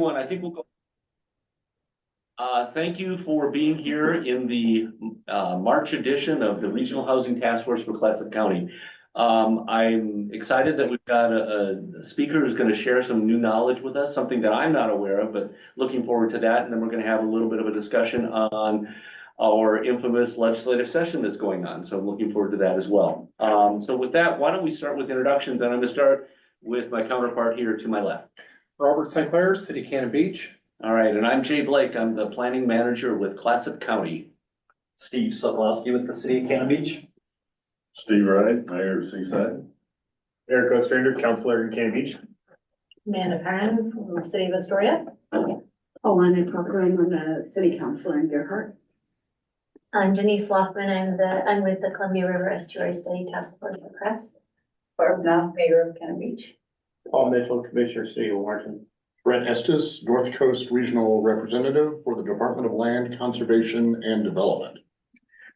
I think we'll go. Thank you for being here in the March edition of the Regional Housing Task Force for Clatsop County. I'm excited that we've got a speaker who's going to share some new knowledge with us, something that I'm not aware of, but looking forward to that. And then we're going to have a little bit of a discussion on our infamous legislative session that's going on. So I'm looking forward to that as well. So with that, why don't we start with introductions? And I'm going to start with my counterpart here to my left. Robert St. Clair, City of Cannon Beach. All right, and I'm Jay Blake. I'm the planning manager with Clatsop County. Steve Sokolowski with the City of Cannon Beach. Steve Wright, Mayor of Seaside. Eric Ostrander, Counselor in Cannon Beach. Amanda Perrin from the City of Astoria. Alana Tucker, I'm the City Councilor in Gerhart. I'm Denise Loffman. I'm with the Columbia River Estuary Study Task Force for Press. Barb Knopf, Mayor of Cannon Beach. Paul Mitchell, Commissioner, City of Warrenton. Brent Estes, North Coast Regional Representative for the Department of Land, Conservation and Development.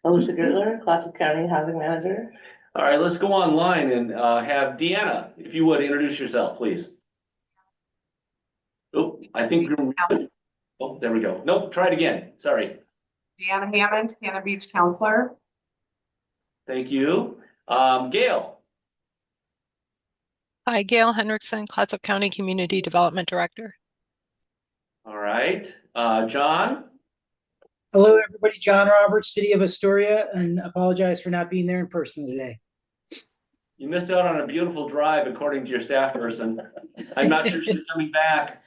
Alyssa Gertler, Clatsop County Housing Manager. All right, let's go online and have Deanna, if you would, introduce yourself, please. Oh, I think you're. Oh, there we go. Nope, try it again. Sorry. Deanna Hammond, Cannon Beach Counselor. Thank you. Gail. Hi, Gail Henriksen, Clatsop County Community Development Director. All right. John. Hello, everybody. John Roberts, City of Astoria, and apologize for not being there in person today. You missed out on a beautiful drive, according to your staff person. I'm not sure she's coming back.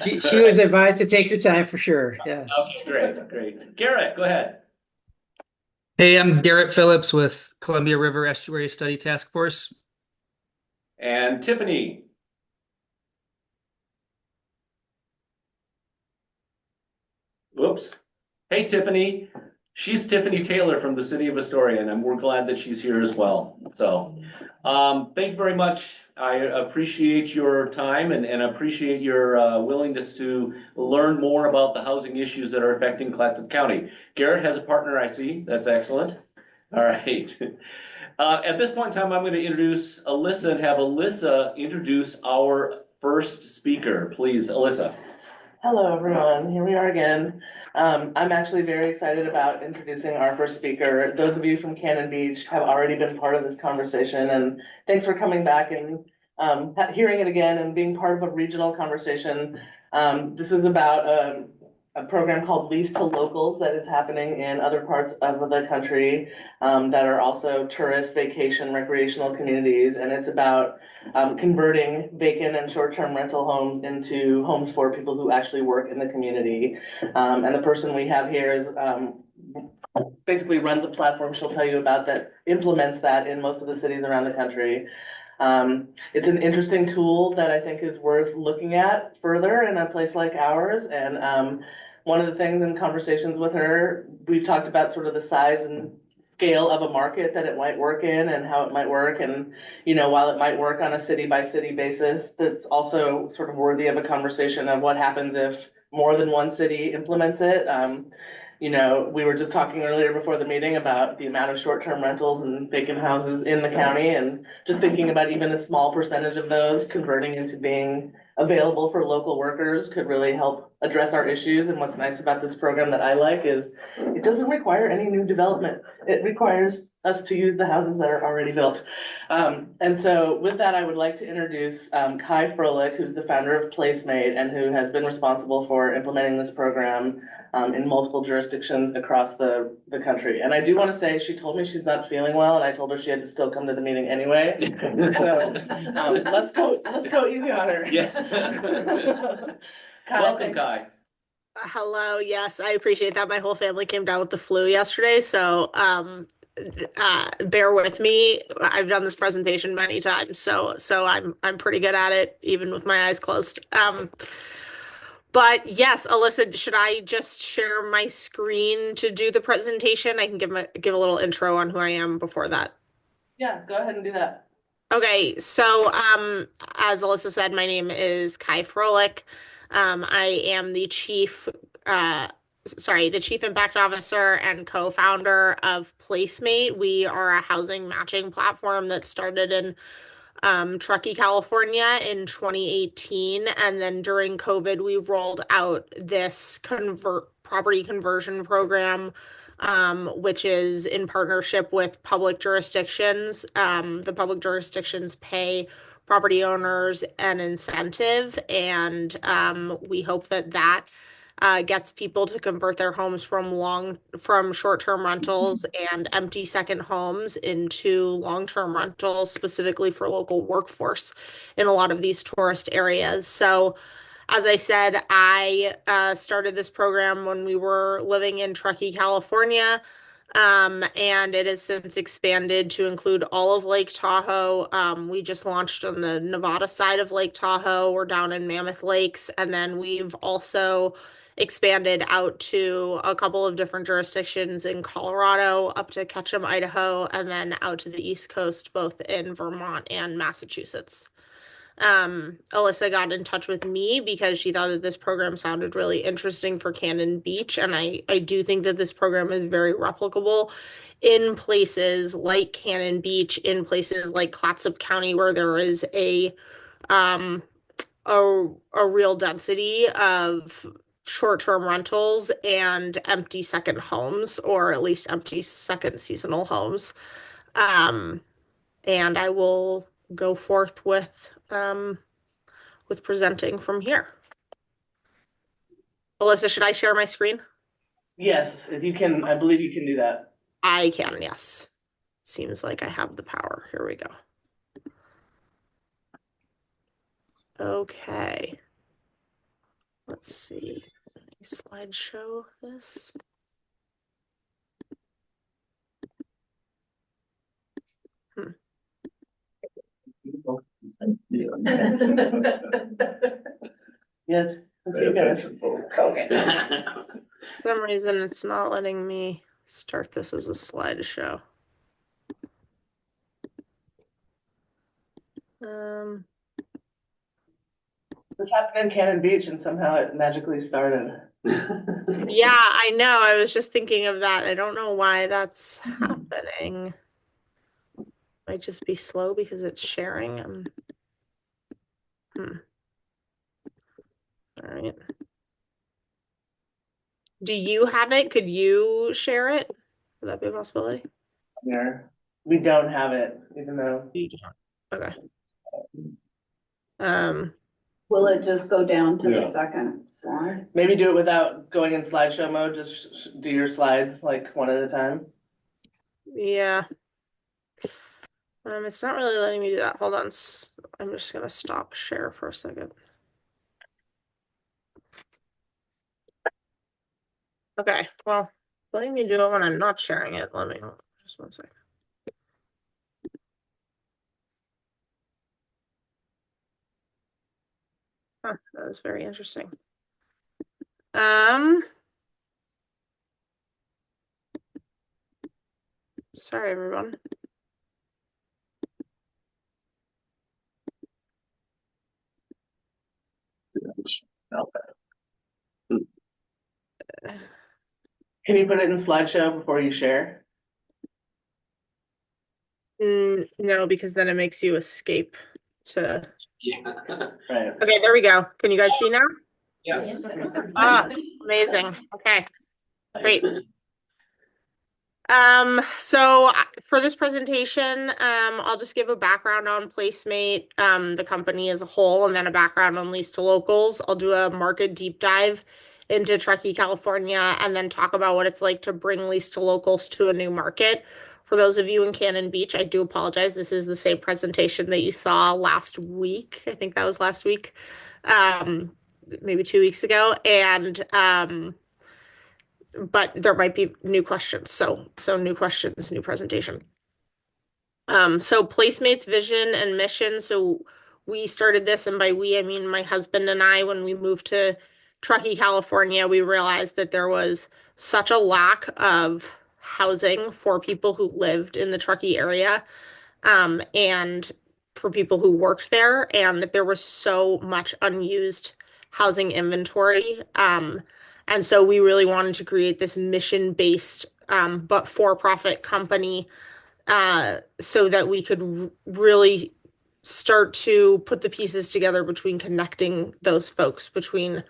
She was advised to take her time for sure. Yes. Okay, great. Garrett, go ahead. Hey, I'm Garrett Phillips with Columbia River Estuary Study Task Force. And Tiffany. Whoops. Hey, Tiffany. She's Tiffany Taylor from the City of Astoria, and we're glad that she's here as well. So thank you very much. I appreciate your time and appreciate your willingness to learn more about the housing issues that are affecting Clatsop County. Garrett has a partner, I see. That's excellent. All right. At this point in time, I'm going to introduce Alyssa and have Alyssa introduce our first speaker. Please, Alyssa. Hello, everyone. Here we are again. I'm actually very excited about introducing our first speaker. Those of you from Cannon Beach have already been part of this conversation, and thanks for coming back and hearing it again and being part of a regional conversation. This is about a program called Lease to Locals that is happening in other parts of the country that are also tourist, vacation, recreational communities. And it's about converting vacant and short-term rental homes into homes for people who actually work in the community. And the person we have here is basically runs a platform she'll tell you about that implements that in most of the cities around the country. It's an interesting tool that I think is worth looking at further in a place like ours. And one of the things in conversations with her, we've talked about sort of the size and scale of a market that it might work in and how it might work. And, you know, while it might work on a city by city basis, that's also sort of worthy of a conversation of what happens if more than one city implements it. You know, we were just talking earlier before the meeting about the amount of short-term rentals and vacant houses in the county, and just thinking about even a small percentage of those converting into being available for local workers could really help address our issues. And what's nice about this program that I like is it doesn't require any new development. It requires us to use the houses that are already built. And so with that, I would like to introduce Kai Froelich, who's the founder of Placemate and who has been responsible for implementing this program in multiple jurisdictions across the country. And I do want to say, she told me she's not feeling well, and I told her she had to still come to the meeting anyway. So let's go easy on her. Yeah. Kai, Welcome, thanks. Kai. Hello. Yes, I appreciate that. My whole family came down with the flu yesterday, so bear with me. I've done this presentation many times, so I'm pretty good at it, even with my eyes closed. But yes, Alyssa, should I just share my screen to do the presentation? I can give a little intro on who I am before that. Yeah, go ahead and do that. Okay, so as Alyssa said, my name is Kai Froelich. I am the chief impact officer and co-founder of Placemate. We are a housing matching platform that started in Truckee, California in 2018. And then during COVID, we rolled out this property conversion program, which is in partnership with public jurisdictions. The public jurisdictions pay property owners an incentive, and we hope that gets people to convert their homes from short-term rentals and empty second homes into long-term rentals, specifically for local workforce in a lot of these tourist areas. So, as I said, I started this program when we were living in Truckee, California. And it has since expanded to include all of Lake Tahoe. We just launched on the Nevada side of Lake Tahoe. We're down in Mammoth Lakes. And then we've also expanded out to a couple of different jurisdictions in Colorado, up to Ketchum, Idaho, and then out to the East Coast, both in Vermont and Massachusetts. Alyssa got in touch with me because she thought that this program sounded really interesting for Cannon Beach. And I do think that this program is very replicable in places like Cannon Beach, in places like Clatsop County, where there is um, a real density of short-term rentals and empty second homes, or at least empty second seasonal homes. And I will go forth with presenting from here. Alyssa, should I share my screen? Yes, if you can, I believe you can do that. I can, yes. Seems like I have the power. Here we go. Okay. Let's see. Slideshow this. Yes, let's see you guys. Okay. For some reason, it's not letting me start this as a slideshow. This happened in Cannon Beach and somehow it magically started. Yeah, I know. I was just thinking of that. I don't know why that's happening. Might just be slow because it's sharing. All right. Do you have it? Could you share it? Would that be a possibility? There. We don't have it, even though. Okay. Will it just go down to Yeah. the second slide? Maybe do it without going in slideshow mode, just do your slides like one at a time. Yeah. It's not really letting me do that. Hold on. I'm just gonna stop share for a second. Okay, well, letting me do it when I'm not sharing it. Let me just one second. Huh, that was very interesting. Sorry, everyone. Can you put it in slideshow before you share? No, because then it makes you escape to. Yeah. Right. Okay, there we go. Can you guys see now? Yes. Ah, amazing. Okay, great. So for this presentation, I'll just give a background on Placemate, the company as a whole, and then a background on Lease to Locals. I'll do a market deep dive into Truckee, California, and then talk about what it's like to bring Lease to Locals to a new market. For those of you in Cannon Beach, I do apologize. This is the same presentation that you saw last week. I think that was last week, maybe 2 weeks ago. And but there might be new questions. So new questions, new presentation. So Placemate's vision and mission. So we started this, and by we, I mean my husband and I, when we moved to Truckee, California, we realized that there was such a lack of housing for people who lived in the Truckee area, and for people who worked there, and that there was so much unused housing inventory. And so we really wanted to create this mission-based, but for-profit company, so that we could really start to put the pieces together between connecting those folks, between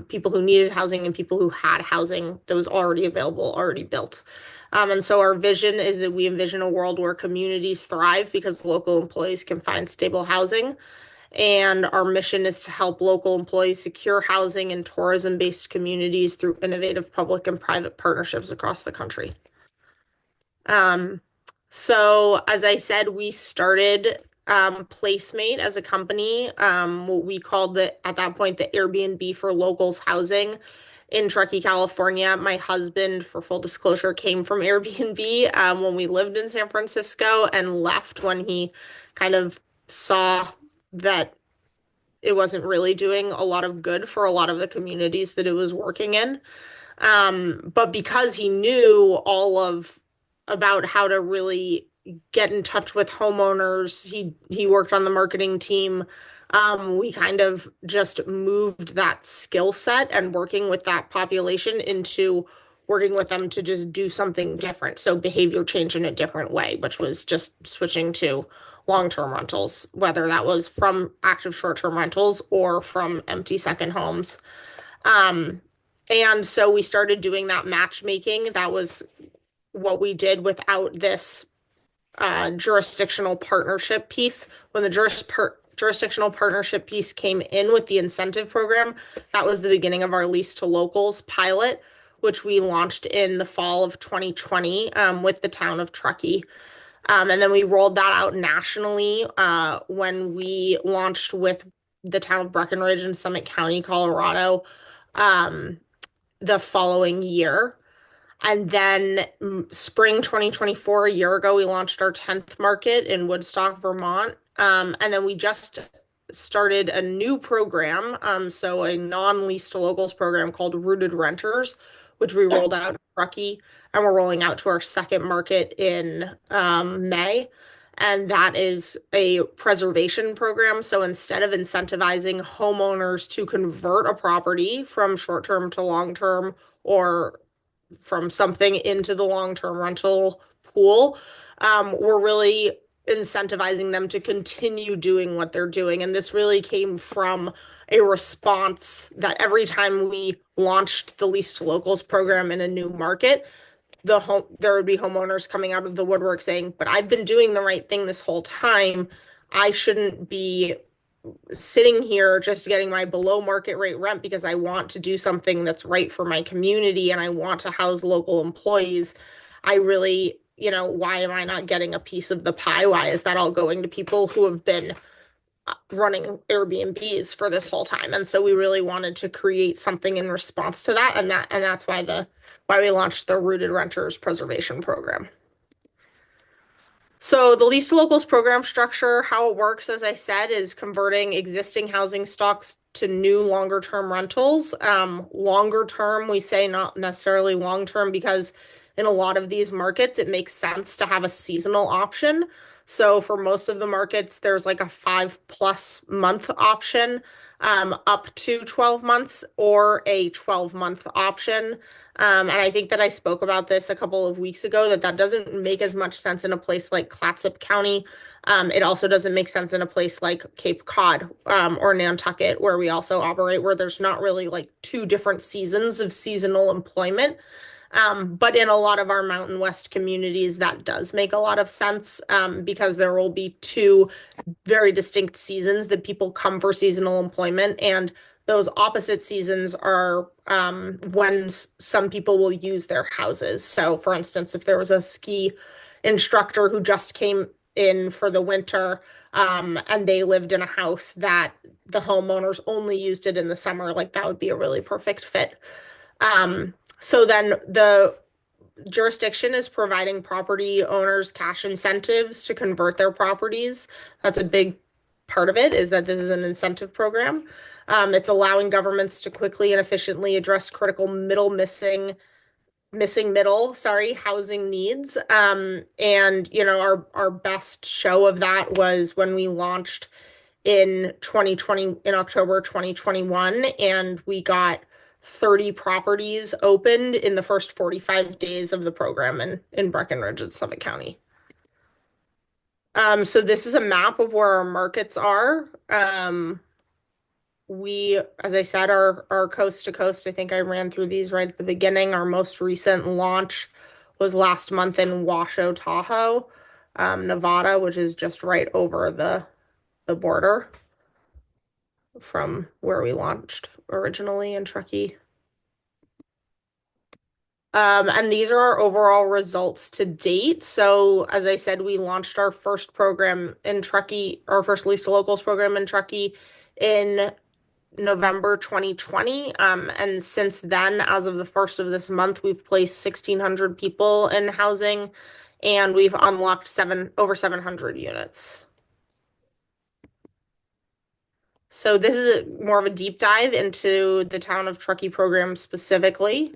people who needed housing and people who had housing that was already available, already built. And so our vision is that we envision a world where communities thrive because local employees can find stable housing. And our mission is to help local employees secure housing in tourism-based communities through innovative public and private partnerships across the country. So as I said, we started Placemate as a company. What we called it at that point the Airbnb for locals housing in Truckee, California. My husband, for full disclosure, came from Airbnb when we lived in San Francisco and left when he kind of saw that it wasn't really doing a lot of good for a lot of the communities that it was working in. But because he knew all of about how to really get in touch with homeowners, he worked on the marketing team. We kind of just moved that skill set and working with that population into working with them to just do something different. So behavior change in a different way, which was just switching to long-term rentals, whether that was from active short-term rentals or from empty second homes. And so we started doing that matchmaking. That was what we did without this jurisdictional partnership piece. When the jurisdictional partnership piece came in with the incentive program, that was the beginning of our lease to locals pilot, which we launched in the fall of 2020 with the town of Truckee. And then we rolled that out nationally when we launched with the town of Breckenridge in Summit County, Colorado, the following year. And then spring 2024, a year ago, we launched our 10th market in Woodstock, Vermont. And then we just started a new program, so a non-lease to locals program called Rooted Renters, which we rolled out in Truckee, and we're rolling out to our second market in May. And that is a preservation program. So instead of incentivizing homeowners to convert a property from short-term to long-term or from something into the long-term rental pool, we're really incentivizing them to continue doing what they're doing. And this really came from a response that every time we launched the Lease to Locals program in a new market, there would be homeowners coming out of the woodwork saying, but I've been doing the right thing this whole time. I shouldn't be sitting here just getting my below market rate rent because I want to do something that's right for my community and I want to house local employees. I really, why am I not getting a piece of the pie? Why is that all going to people who have been running Airbnbs for this whole time? And so we really wanted to create something in response to that. And that's why we launched the Rooted Renters Preservation Program. So the Lease to Locals program structure, how it works, as I said, is converting existing housing stocks to new longer term rentals. Longer term, we say not necessarily long term because in a lot of these markets, it makes sense to have a seasonal option. So for most of the markets, there's like a 5+ month option, up to 12 months or a 12-month option. And I think that I spoke about this a couple of weeks ago, that doesn't make as much sense in a place like Clatsop County. It also doesn't make sense in a place like Cape Cod or Nantucket, where we also operate, where there's not really like two different seasons of seasonal employment. But in a lot of our Mountain West communities, that does make a lot of sense because there will be two very distinct seasons that people come for seasonal employment. And those opposite seasons are when some people will use their houses. So, for instance, if there was a ski instructor who just came in for the winter and they lived in a house that the homeowners only used it in the summer, like that would be a really perfect fit. So then the jurisdiction is providing property owners cash incentives to convert their properties. That's a big part of it, is that this is an incentive program. It's allowing governments to quickly and efficiently address critical missing middle, housing needs. And our best show of that was when we launched in October 2021, and we got 30 properties opened in the first 45 days of the program in Breckenridge and Summit County. So this is a map of where our markets are. We, as I said, are coast to coast. I think I ran through these right at the beginning. Our most recent launch was last month in Washoe, Tahoe, Nevada, which is just right over the border from where we launched originally in Truckee. And these are our overall results to date. So, as I said, we launched our first program in Truckee, our first Lease to Locals program in Truckee in November 2020. And since then, as of the first of this month, we've placed 1,600 people in housing and we've unlocked over 700 units. So this is more of a deep dive into the town of Truckee program specifically.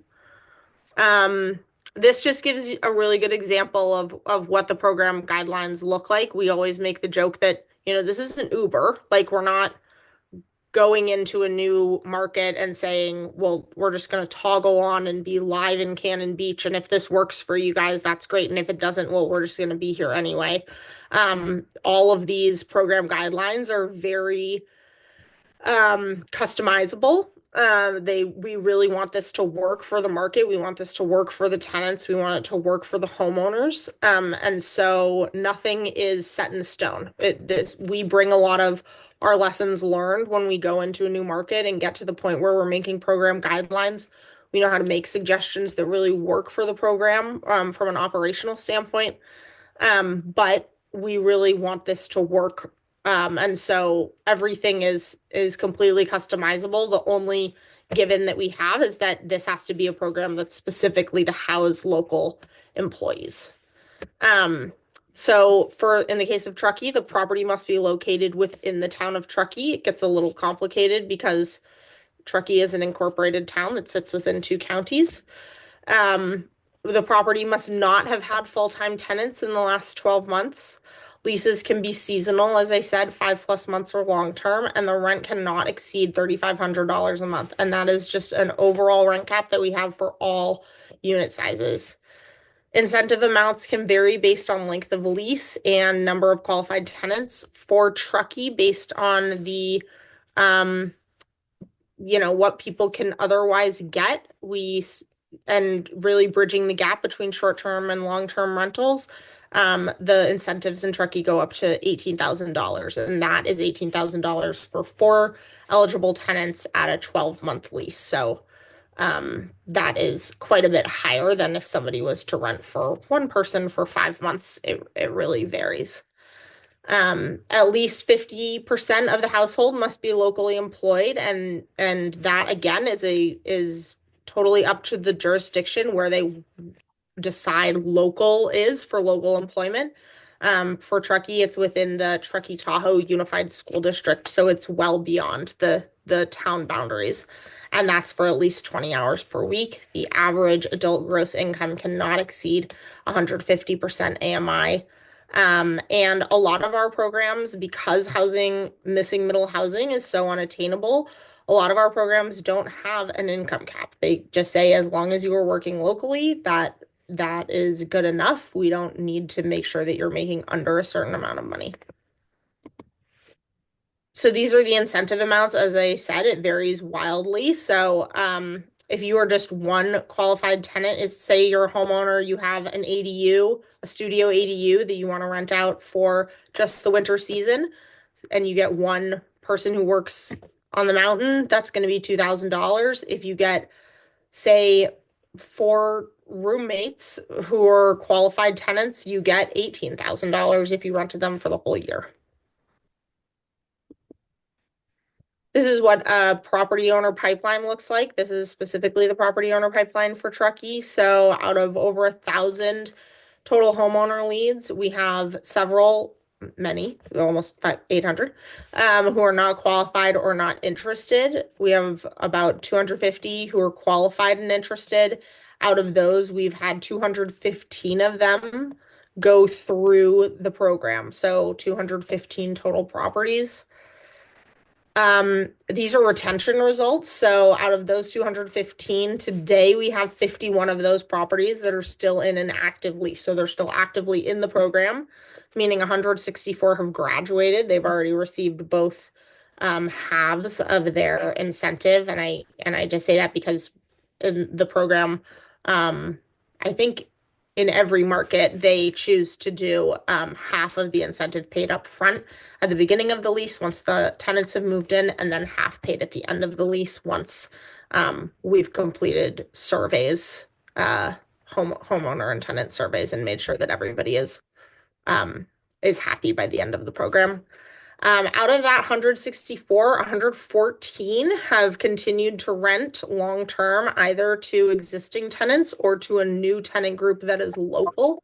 This just gives you a really good example of what the program guidelines look like. We always make the joke that, this isn't Uber. Like, we're not going into a new market and saying, well, we're just going to toggle on and be live in Cannon Beach. And if this works for you guys, that's great. And if it doesn't, well, we're just going to be here anyway. All of these program guidelines are very customizable. We really want this to work for the market. We want this to work for the tenants. We want it to work for the homeowners. And so nothing is set in stone. We bring a lot of our lessons learned when we go into a new market and get to the point where we're making program guidelines. We know how to make suggestions that really work for the program, from an operational standpoint. But we really want this to work. And so everything is completely customizable. The only given that we have is that this has to be a program that's specifically to house local employees. So in the case of Truckee, the property must be located within the town of Truckee. It gets a little complicated because Truckee is an incorporated town that sits within 2 counties. The property must not have had full-time tenants in the last 12 months. Leases can be seasonal, as I said, 5+ months or long-term, and the rent cannot exceed $3,500 a month. And that is just an overall rent cap that we have for all unit sizes. Incentive amounts can vary based on length of lease and number of qualified tenants. For Truckee, based on the what people can otherwise get, and really bridging the gap between short-term and long-term rentals, the incentives in Truckee go up to $18,000, and that is $18,000 for 4 eligible tenants at a 12-month lease. So that is quite a bit higher than if somebody was to rent for one person for 5 months. It really varies. At least 50% of the household must be locally employed, and that again is totally up to the jurisdiction where they decide local is for local employment. For Truckee, it's within the Truckee Tahoe Unified School District, so it's well beyond the town boundaries. And that's for at least 20 hours per week. The average adult gross income cannot exceed 150% AMI. And a lot of our programs, because missing middle housing is so unattainable, a lot of our programs don't have an income cap. They just say, as long as you are working locally, that is good enough. We don't need to make sure that you're making under a certain amount of money. So these are the incentive amounts. As I said, it varies wildly. So if you are just one qualified tenant, is say you're a homeowner, you have an ADU, a studio ADU that you want to rent out for just the winter season, and you get one person who works on the mountain, that's going to be $2,000. If you get, say, 4 roommates who are qualified tenants, you get $18,000 if you rented them for the whole year. This is what a property owner pipeline looks like. This is specifically the property owner pipeline for Truckee. So out of over 1,000 total homeowner leads, we have many, almost 800, who are not qualified or not interested. We have about 250 who are qualified and interested. Out of those, we've had 215 of them go through the program. So 215 total properties. These are retention results. So out of those 215, today we have 51 of those properties that are still in an active lease. So they're still actively in the program, meaning 164 have graduated. They've already received both halves of their incentive. And I just say that because in the program, I think in every market, they choose to do half of the incentive paid up front at the beginning of the lease once the tenants have moved in, and then half paid at the end of the lease once we've completed surveys, homeowner and tenant surveys, and made sure that everybody is happy by the end of the program. Out of that 164, 114 have continued to rent long term, either to existing tenants or to a new tenant group that is local.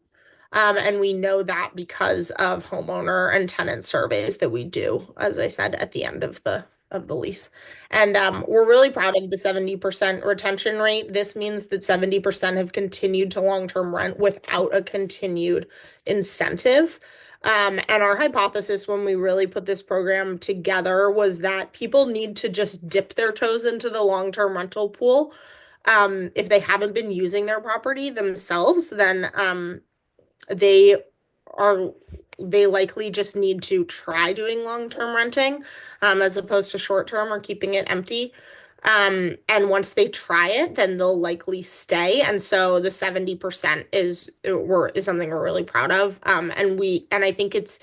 And we know that because of homeowner and tenant surveys that we do, as I said, at the end of the lease. And we're really proud of the 70% retention rate. This means that 70% have continued to long-term rent without a continued incentive. And our hypothesis when we really put this program together was that people need to just dip their toes into the long-term rental pool. If they haven't been using their property themselves, then they are they likely just need to try doing long-term renting as opposed to short-term or keeping it empty. And once they try it, then they'll likely stay. And so the 70% is something we're really proud of. And I think it's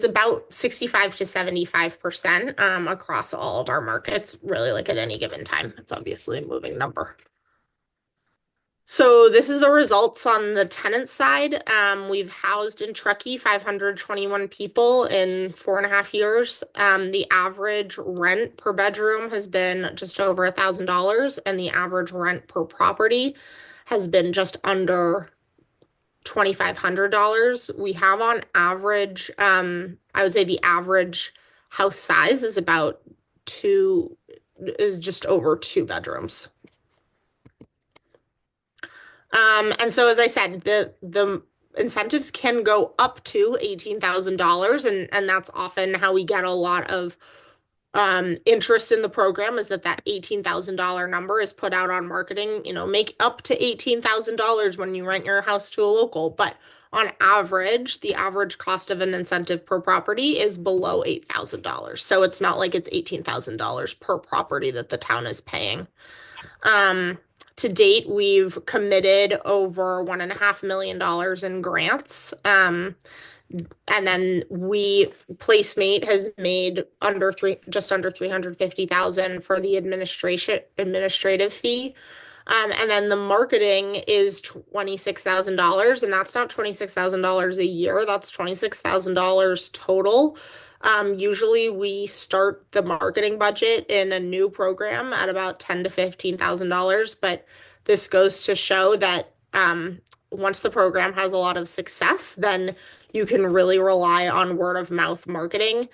about 65 to 75% across all of our markets, really, like at any given time. It's obviously a moving number. So this is the results on the tenant side. We've housed in Truckee 521 people in 4.5 years. The average rent per bedroom has been just over $1,000, and the average rent per property has been just under $2,500. We have on average, I would say the average house size is just over 2 bedrooms. And so, as I said, the incentives can go up to $18,000, and that's often how we get a lot of interest in the program, is that $18,000 number is put out on marketing. Make up to $18,000 when you rent your house to a local, but on average, the average cost of an incentive per property is below $8,000. So it's not like it's $18,000 per property that the town is paying. To date, we've committed over $1.5 million in grants. And then Placemate has made just under $350,000 for the administrative fee. And then the marketing is $26,000, and that's not $26,000 a year, that's $26,000 total. Usually we start the marketing budget in a new program at about $10,000 to $15,000, but this goes to show that once the program has a lot of success, then you can really rely on word of mouth marketing,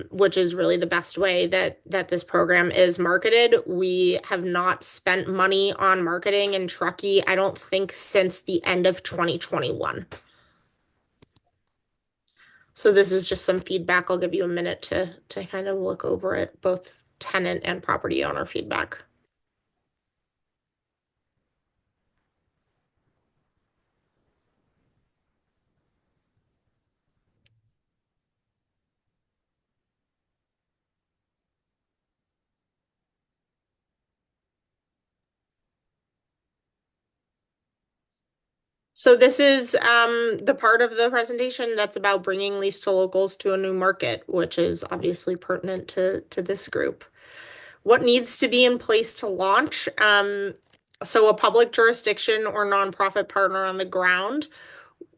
which is really the best way that this program is marketed. We have not spent money on marketing in Truckee, I don't think, since the end of 2021. So this is just some feedback. I'll give you a minute to kind of look over it, both tenant and property owner feedback. So this is the part of the presentation that's about bringing lease to locals to a new market, which is obviously pertinent to this group. What needs to be in place to launch? So a public jurisdiction or nonprofit partner on the ground.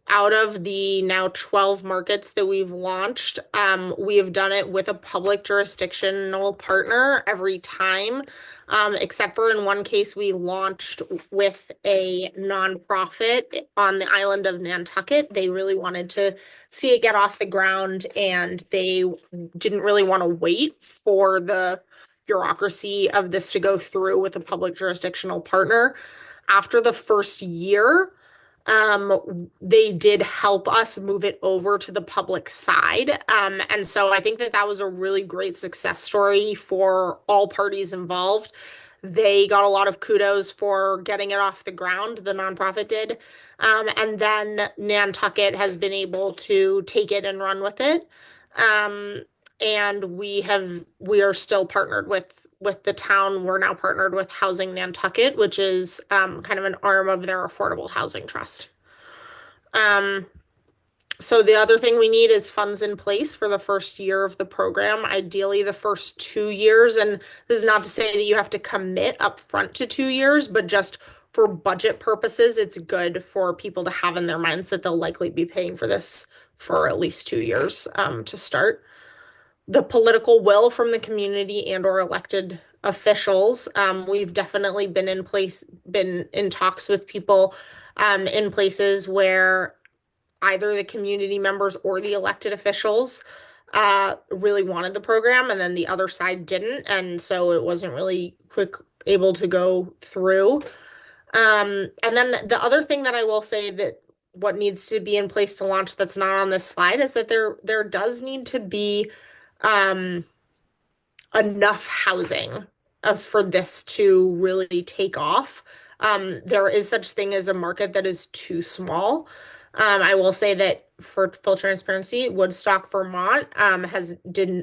Out of the now 12 markets that we've launched, we have done it with a public jurisdictional partner every time, except for in one case we launched with a nonprofit on the island of Nantucket. They really wanted to see it get off the ground, and they didn't really want to wait for the bureaucracy of this to go through with a public jurisdictional partner. After the first year, They did help us move it over to the public side. And so I think that that was a really great success story for all parties involved. They got a lot of kudos for getting it off the ground, the nonprofit did. And then Nantucket has been able to take it and run with it. Um, and we are still partnered with the town. We're now partnered with Housing Nantucket, which is kind of an arm of their affordable housing trust. Um, so the other thing we need is funds in place for the first year of the program, ideally the first 2 years. And this is not to say that you have to commit up front to 2 years, but just for budget purposes, it's good for people to have in their minds that they'll likely be paying for this for at least 2 years to start. The political will from the community and or elected officials. We've definitely been in talks with people in places where either the community members or the elected officials really wanted the program, and then the other side didn't, and so it wasn't really able to go through. And then the other thing that I will say that what needs to be in place to launch that's not on this slide is that there does need to be um, enough housing for this to really take off. There is such thing as a market that is too small. I will say that for full transparency, Woodstock, Vermont,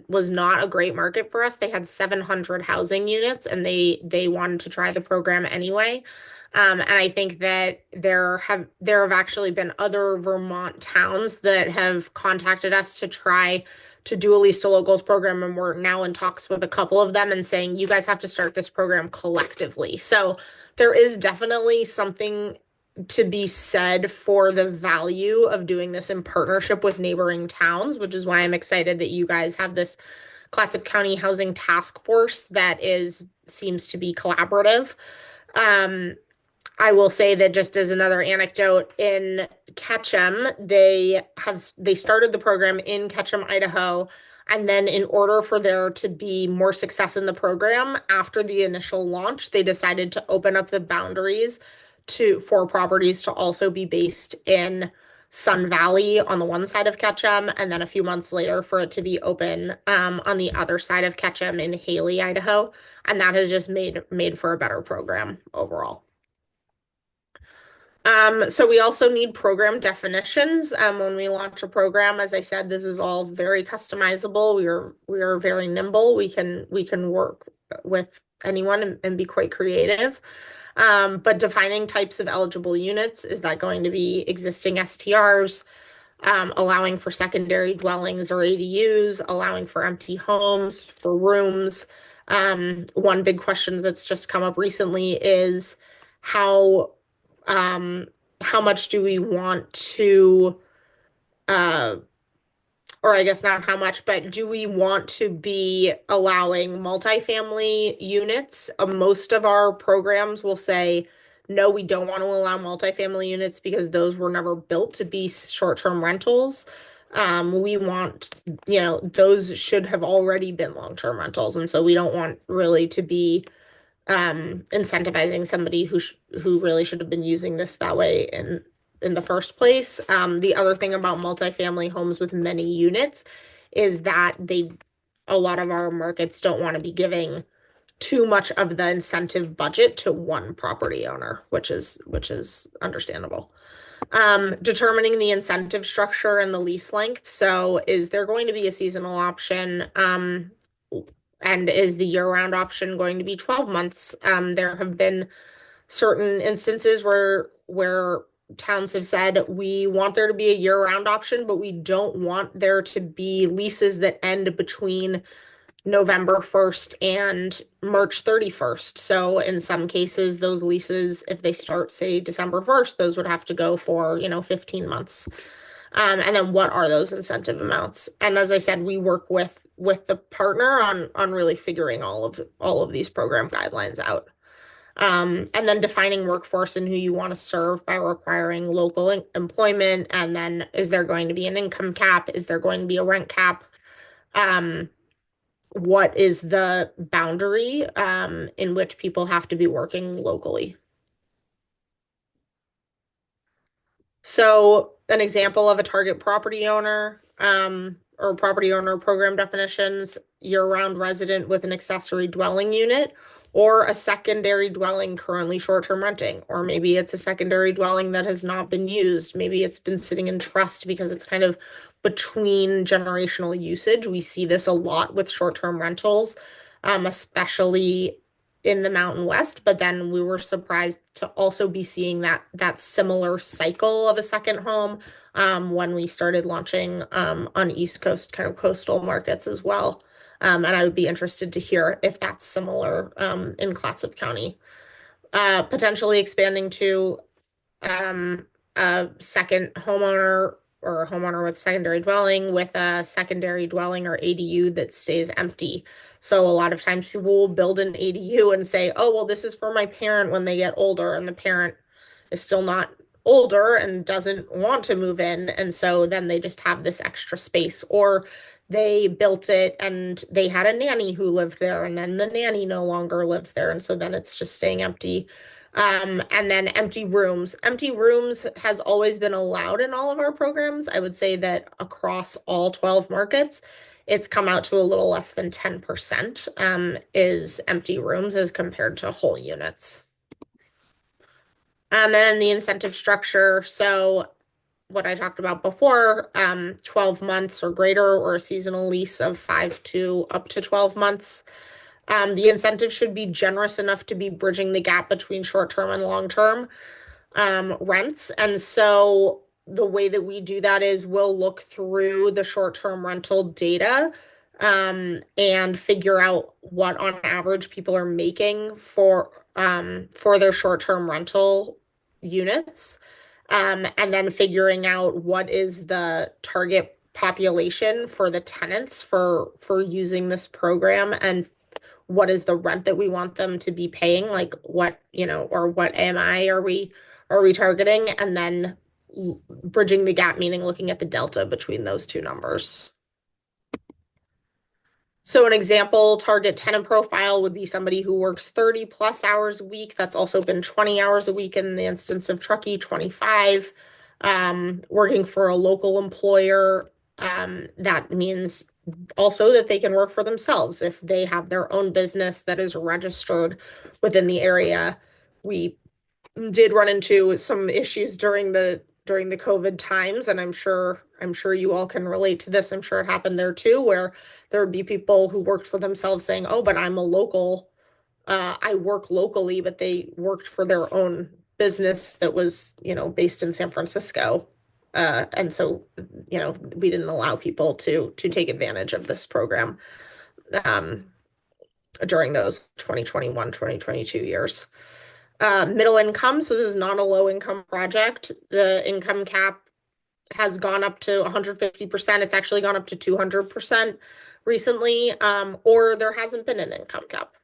was not a great market for us. They had 700 housing units, and they wanted to try the program anyway. And I think that there have actually been other Vermont towns that have contacted us to try to do a lease to locals program, and we're now in talks with a couple of them and saying you guys have to start this program collectively. So there is definitely something to be said for the value of doing this in partnership with neighboring towns, which is why I'm excited that you guys have this Clatsop County Housing Task Force that seems to be collaborative. I will say that just as another anecdote, in Ketchum, they started the program in Ketchum, Idaho, and then in order for there to be more success in the program after the initial launch, they decided to open up the boundaries for properties to also be based in Sun Valley on the one side of Ketchum, and then a few months later for it to be open on the other side of Ketchum in Haley, Idaho, and that has just made for a better program overall. So we also need program definitions. When we launch a program, as I said, this is all very customizable. We are very nimble. We can work with anyone and be quite creative. But defining types of eligible units, is that going to be existing STRs, allowing for secondary dwellings or ADUs, allowing for empty homes, for rooms? One big question that's just come up recently is how how much do we want to, uh, or I guess not how much, but do we want to be allowing multifamily units? Most of our programs will say, no, we don't want to allow multifamily units because those were never built to be short-term rentals. We want, those should have already been long-term rentals. And so we don't want really to be incentivizing somebody who really should have been using this that way in the first place. The other thing about multifamily homes with many units is that a lot of our markets don't want to be giving too much of the incentive budget to one property owner, which is understandable. Determining the incentive structure and the lease length. So is there going to be a seasonal option? And is the year-round option going to be 12 months? There have been certain instances where towns have said, we want there to be a year-round option, but we don't want there to be leases that end between November 1st and March 31st. So in some cases, those leases, if they start, say, December 1st, those would have to go for, 15 months. And then what are those incentive amounts? And as I said, we work with the partner on really figuring all of these program guidelines out. And then defining workforce and who you want to serve by requiring local employment. And then is there going to be an income cap? Is there going to be a rent cap? What is the boundary in which people have to be working locally? So an example of a target property owner, or property owner program definitions, year-round resident with an accessory dwelling unit or a secondary dwelling currently short-term renting, or maybe it's a secondary dwelling that has not been used. Maybe it's been sitting in trust because it's kind of between generational usage. We see this a lot with short-term rentals, especially in the Mountain West, but then we were surprised to also be seeing that similar cycle of a second home when we started launching on East Coast kind of coastal markets as well. And I would be interested to hear if that's similar in Clatsop County. Potentially expanding to a second homeowner or a homeowner with secondary dwelling with a secondary dwelling or ADU that stays empty. So a lot of times people will build an ADU and say, oh, well, this is for my parent when they get older, and the parent is still not older and doesn't want to move in. And so then they just have this extra space, or they built it and they had a nanny who lived there, and then the nanny no longer lives there. And so then it's just staying empty. And then empty rooms. Empty rooms has always been allowed in all of our programs. I would say that across all 12 markets, it's come out to a little less than 10% is empty rooms as compared to whole units. And then the incentive structure. So what I talked about before, 12 months or greater, or a seasonal lease of 5 to up to 12 months. The incentive should be generous enough to be bridging the gap between short-term and long-term rents. And so the way that we do that is we'll look through the short-term rental data and figure out what on average people are making for their short-term rental units. And then figuring out what is the target population for the tenants for using this program, and what is the rent that we want them to be paying, like what, or what AMI are we targeting, and then bridging the gap, meaning looking at the delta between those two numbers. So an example target tenant profile would be somebody who works 30 plus hours a week. That's also been 20 hours a week in the instance of Truckee, 25. Working for a local employer. That means also that they can work for themselves if they have their own business that is registered within the area. We did run into some issues during the COVID times, and I'm sure you all can relate to this. I'm sure it happened there too, where there would be people who worked for themselves saying, "Oh, but I'm a local, I work locally," but they worked for their own business that was, based in San Francisco. And so, we didn't allow people to take advantage of this program during those 2021, 2022 years. Middle income. So this is not a low income project. The income cap has gone up to 150%. It's actually gone up to 200% recently, or there hasn't been an income cap.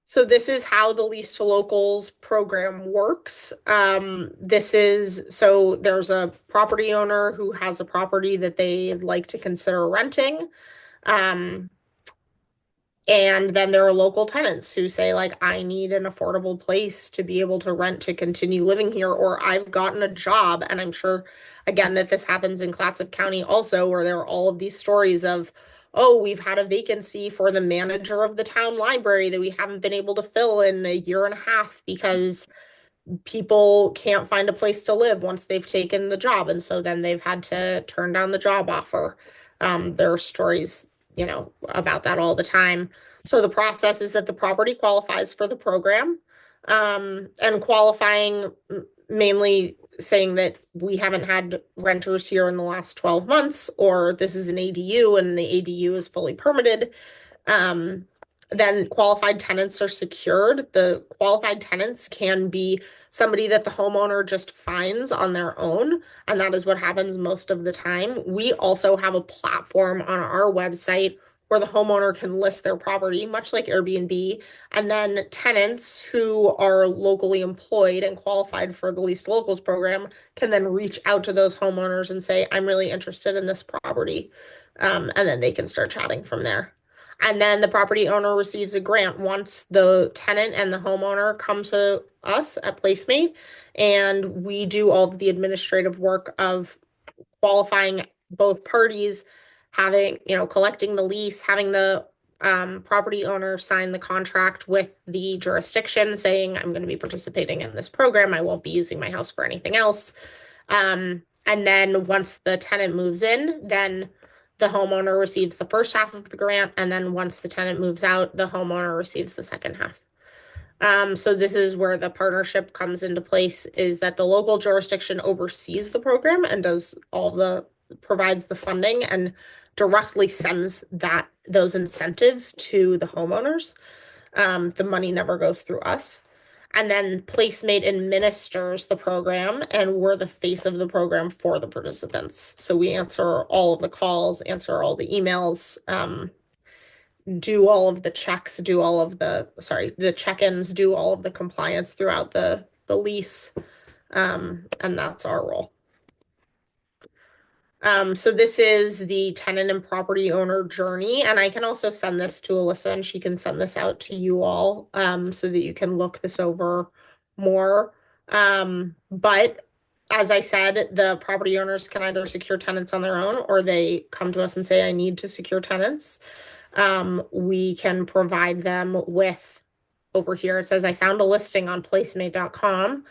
So this is how the lease to locals program works. So there's a property owner who has a property that they'd like to consider renting. And then there are local tenants who say, like, I need an affordable place to be able to rent to continue living here, or I've gotten a job. And I'm sure, again, that this happens in Clatsop County also, where there are all of these stories of, oh, we've had a vacancy for the manager of the town library that we haven't been able to fill in a year and a half because people can't find a place to live once they've taken the job. And so then they've had to turn down the job offer. There are stories, about that all the time. So the process is that the property qualifies for the program, and qualifying mainly saying that we haven't had renters here in the last 12 months, or this is an ADU and the ADU is fully permitted. Then qualified tenants are secured. The qualified tenants can be somebody that the homeowner just finds on their own, and that is what happens most of the time. We also have a platform on our website where the homeowner can list their property, much like Airbnb, and then tenants who are locally employed and qualified for the Leased Locals program can then reach out to those homeowners and say, I'm really interested in this property, and then they can start chatting from there. And then the property owner receives a grant once the tenant and the homeowner come to us at Placemate, and we do all of the administrative work of qualifying both parties, having, collecting the lease, having the property owner sign the contract with the jurisdiction saying, I'm going to be participating in this program. I won't be using my house for anything else. And then once the tenant moves in, then the homeowner receives the first half of the grant. And then once the tenant moves out, the homeowner receives the second half. So this is where the partnership comes into place, is that the local jurisdiction oversees the program and provides the funding and directly sends those incentives to the homeowners. The money never goes through us. And then Placemate administers the program, and we're the face of the program for the participants. So we answer all of the calls, answer all the emails, do all of the checks, the check-ins, do all of the compliance throughout the lease. And that's our role. So this is the tenant and property owner journey, and I can also send this to Alyssa, and she can send this out to you all, so that you can look this over more. But as I said, the property owners can either secure tenants on their own, or they come to us and say, I need to secure tenants. We can provide them with, over here it says, I found a listing on placemate.com,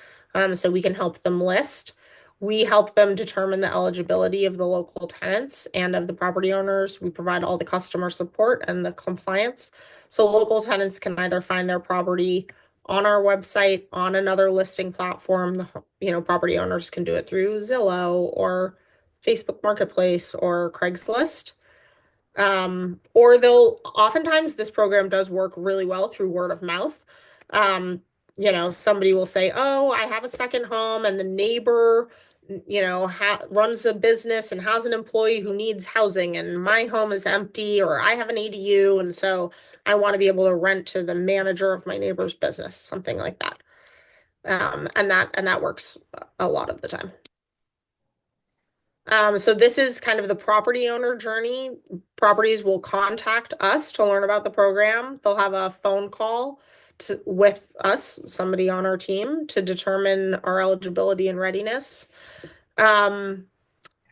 so we can help them list. We help them determine the eligibility of the local tenants and of the property owners. We provide all the customer support and the compliance. So local tenants can either find their property on our website, on another listing platform. Property owners can do it through Zillow or Facebook Marketplace or Craigslist. Or oftentimes this program does work really well through word of mouth. Somebody will say, oh, I have a second home and the neighbor, runs a business and has an employee who needs housing, and my home is empty, or I have an ADU. And so I want to be able to rent to the manager of my neighbor's business, something like that. And that works a lot of the time. So this is kind of the property owner journey. Properties will contact us to learn about the program. They'll have a phone call with us, somebody on our team, to determine our eligibility and readiness. They'll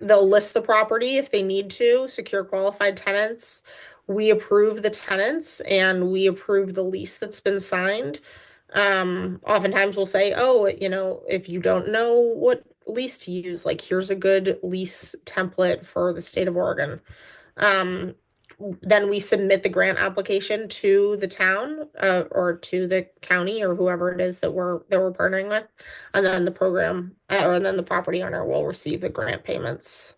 list the property if they need to, secure qualified tenants. We approve the tenants and we approve the lease that's been signed. Oftentimes we'll say, oh, if you don't know what lease to use, like, here's a good lease template for the state of Oregon. Then we submit the grant application to the town, or to the county, or whoever it is that we're partnering with, and then the property owner will receive the grant payments.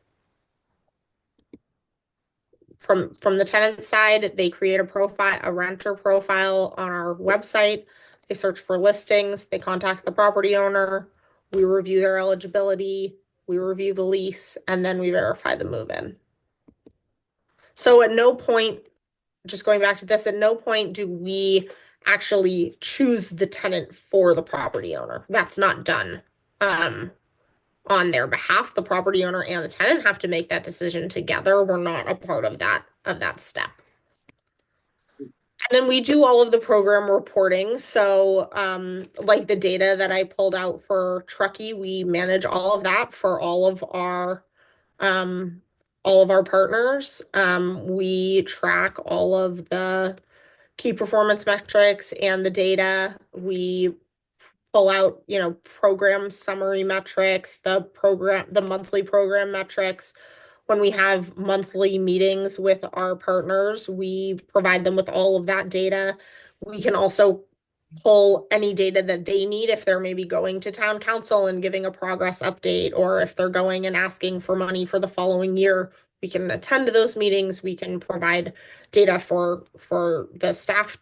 From the tenant side, they create a renter profile on our website. They search for listings, they contact the property owner, we review their eligibility, we review the lease, and then we verify the move-in. So at no point, just going back to this, at no point do we actually choose the tenant for the property owner. That's not done on their behalf. The property owner and the tenant have to make that decision together. We're not a part of that step. And then we do all of the program reporting. So like the data that I pulled out for Truckee, we manage all of that for all of our partners. We track all of the key performance metrics and the data. We pull out, program summary metrics, the monthly program metrics. When we have monthly meetings with our partners, we provide them with all of that data. We can also pull any data that they need if they're maybe going to town council and giving a progress update, or if they're going and asking for money for the following year. We can attend to those meetings. We can provide data for the staff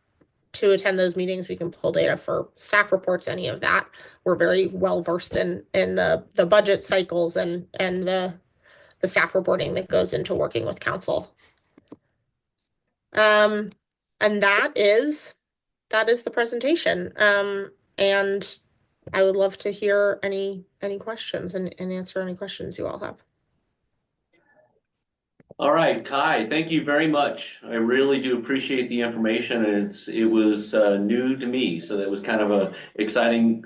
to attend those meetings. We can pull data for staff reports, any of that. We're very well versed in the budget cycles and the staff reporting that goes into working with council. And that is the presentation. And I would love to hear any questions and answer any questions you all have. All right, Kai, thank you very much. I really do appreciate the information, and it was new to me, so that was kind of a exciting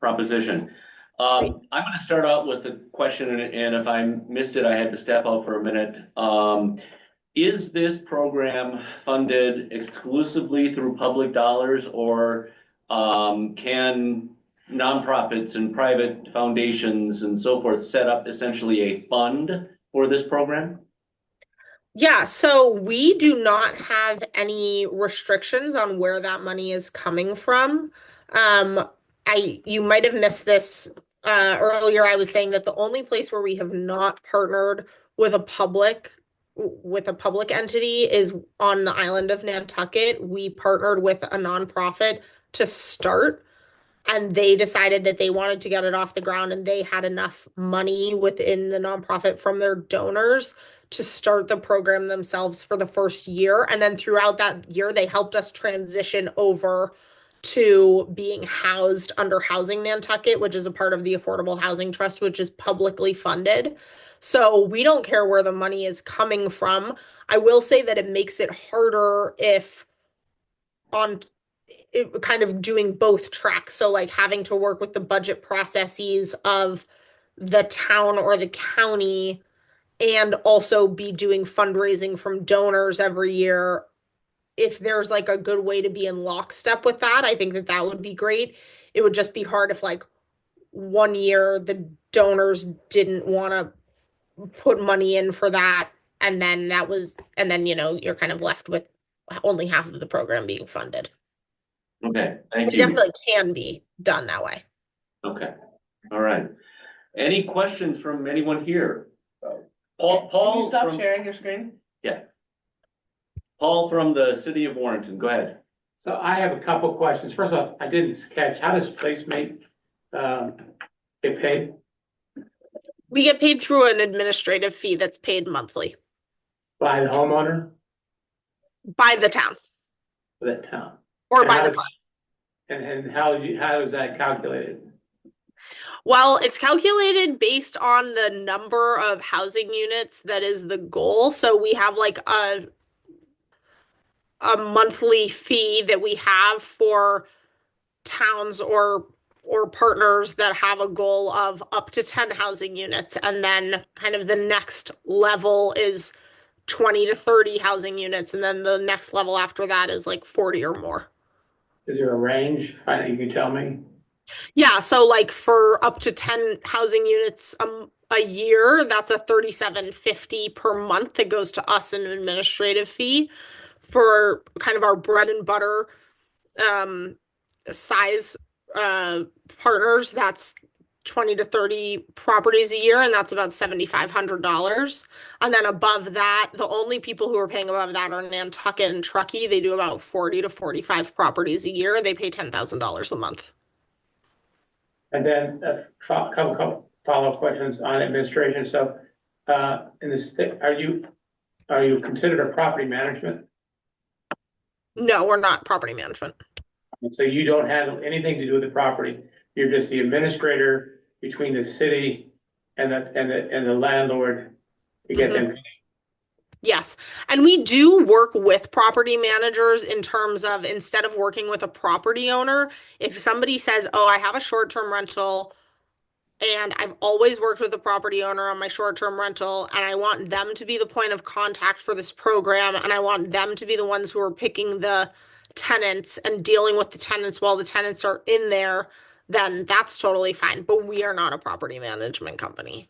proposition. I'm going to start out with a question, and if I missed it, I had to step out for a minute. Is this program funded exclusively through public dollars, or can nonprofits and private foundations and so forth set up essentially a fund for this program? Yeah, so we do not have any restrictions on where that money is coming from. You might have missed this earlier. I was saying that the only place where we have not partnered with a public entity is on the island of Nantucket. We partnered with a nonprofit to start, and they decided that they wanted to get it off the ground, and they had enough money within the nonprofit from their donors to start the program themselves for the first year. And then throughout that year, they helped us transition over to being housed under Housing Nantucket, which is a part of the Affordable Housing Trust, which is publicly funded. So we don't care where the money is coming from. I will say that it makes it harder if on kind of doing both tracks. So like having to work with the budget processes of the town or the county and also be doing fundraising from donors every year. If there's like a good way to be in lockstep with that, I think that that would be great. It would just be hard if like one year the donors didn't want to put money in for that, and then you're kind of left with only half of the program being funded. Okay, thank It you. definitely can be done that way. Okay, all right. Any questions from anyone here? Can you Paul stop from, sharing your screen? yeah. Paul from the city of Warrenton, go ahead. So I have a couple questions. First off, I didn't catch, how does placemate get paid? We get paid through an administrative fee that's paid monthly By the homeowner by the town or that town? or And by how the does- client. And how is that calculated? Well, it's calculated based on the number of housing units that is the goal. So we have like a monthly fee that we have for towns or partners that have a goal of up to 10 housing units, and then kind of the next level is 20 to 30 housing units, and then the next level after that is like 40 or more. Is there a range? You can tell me. Yeah, so like for up to 10 housing units a year, that's a $37.50 per month that goes to us in an administrative fee. For kind of our bread and butter size partners, that's 20 to 30 properties a year, and that's about $7,500. And then above that, the only people who are paying above that are Nantucket and Truckee. They do about 40 to 45 properties a year. They pay $10,000 a month. And then a couple follow-up questions on administration. So in the state, are you considered a property management? No, we're not property management. So you don't have anything to do with the property. You're just the administrator between the city and the landlord to get them. Yes. And we do work with property managers in terms of, instead of working with a property owner, if somebody says, oh, I have a short-term rental and I've always worked with a property owner on my short-term rental, and I want them to be the point of contact for this program, and I want them to be the ones who are picking the tenants and dealing with the tenants while the tenants are in there, then that's totally fine. But we are not a property management company.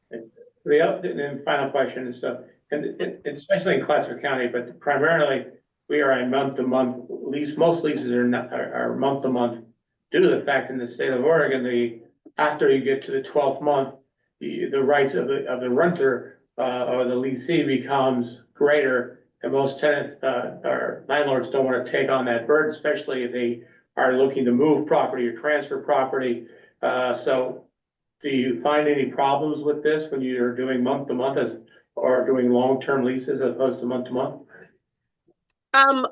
The final question is, and especially in Clatsop County, but primarily we are a month-to-month lease. Most leases are month-to-month due to the fact in the state of Oregon, after you get to the 12th month, the rights of the renter or the leasee becomes greater, and most tenants or landlords don't want to take on that burden, especially if they are looking to move property or transfer property. So do you find any problems with this when you're doing month to month or doing long-term leases as opposed to month to month?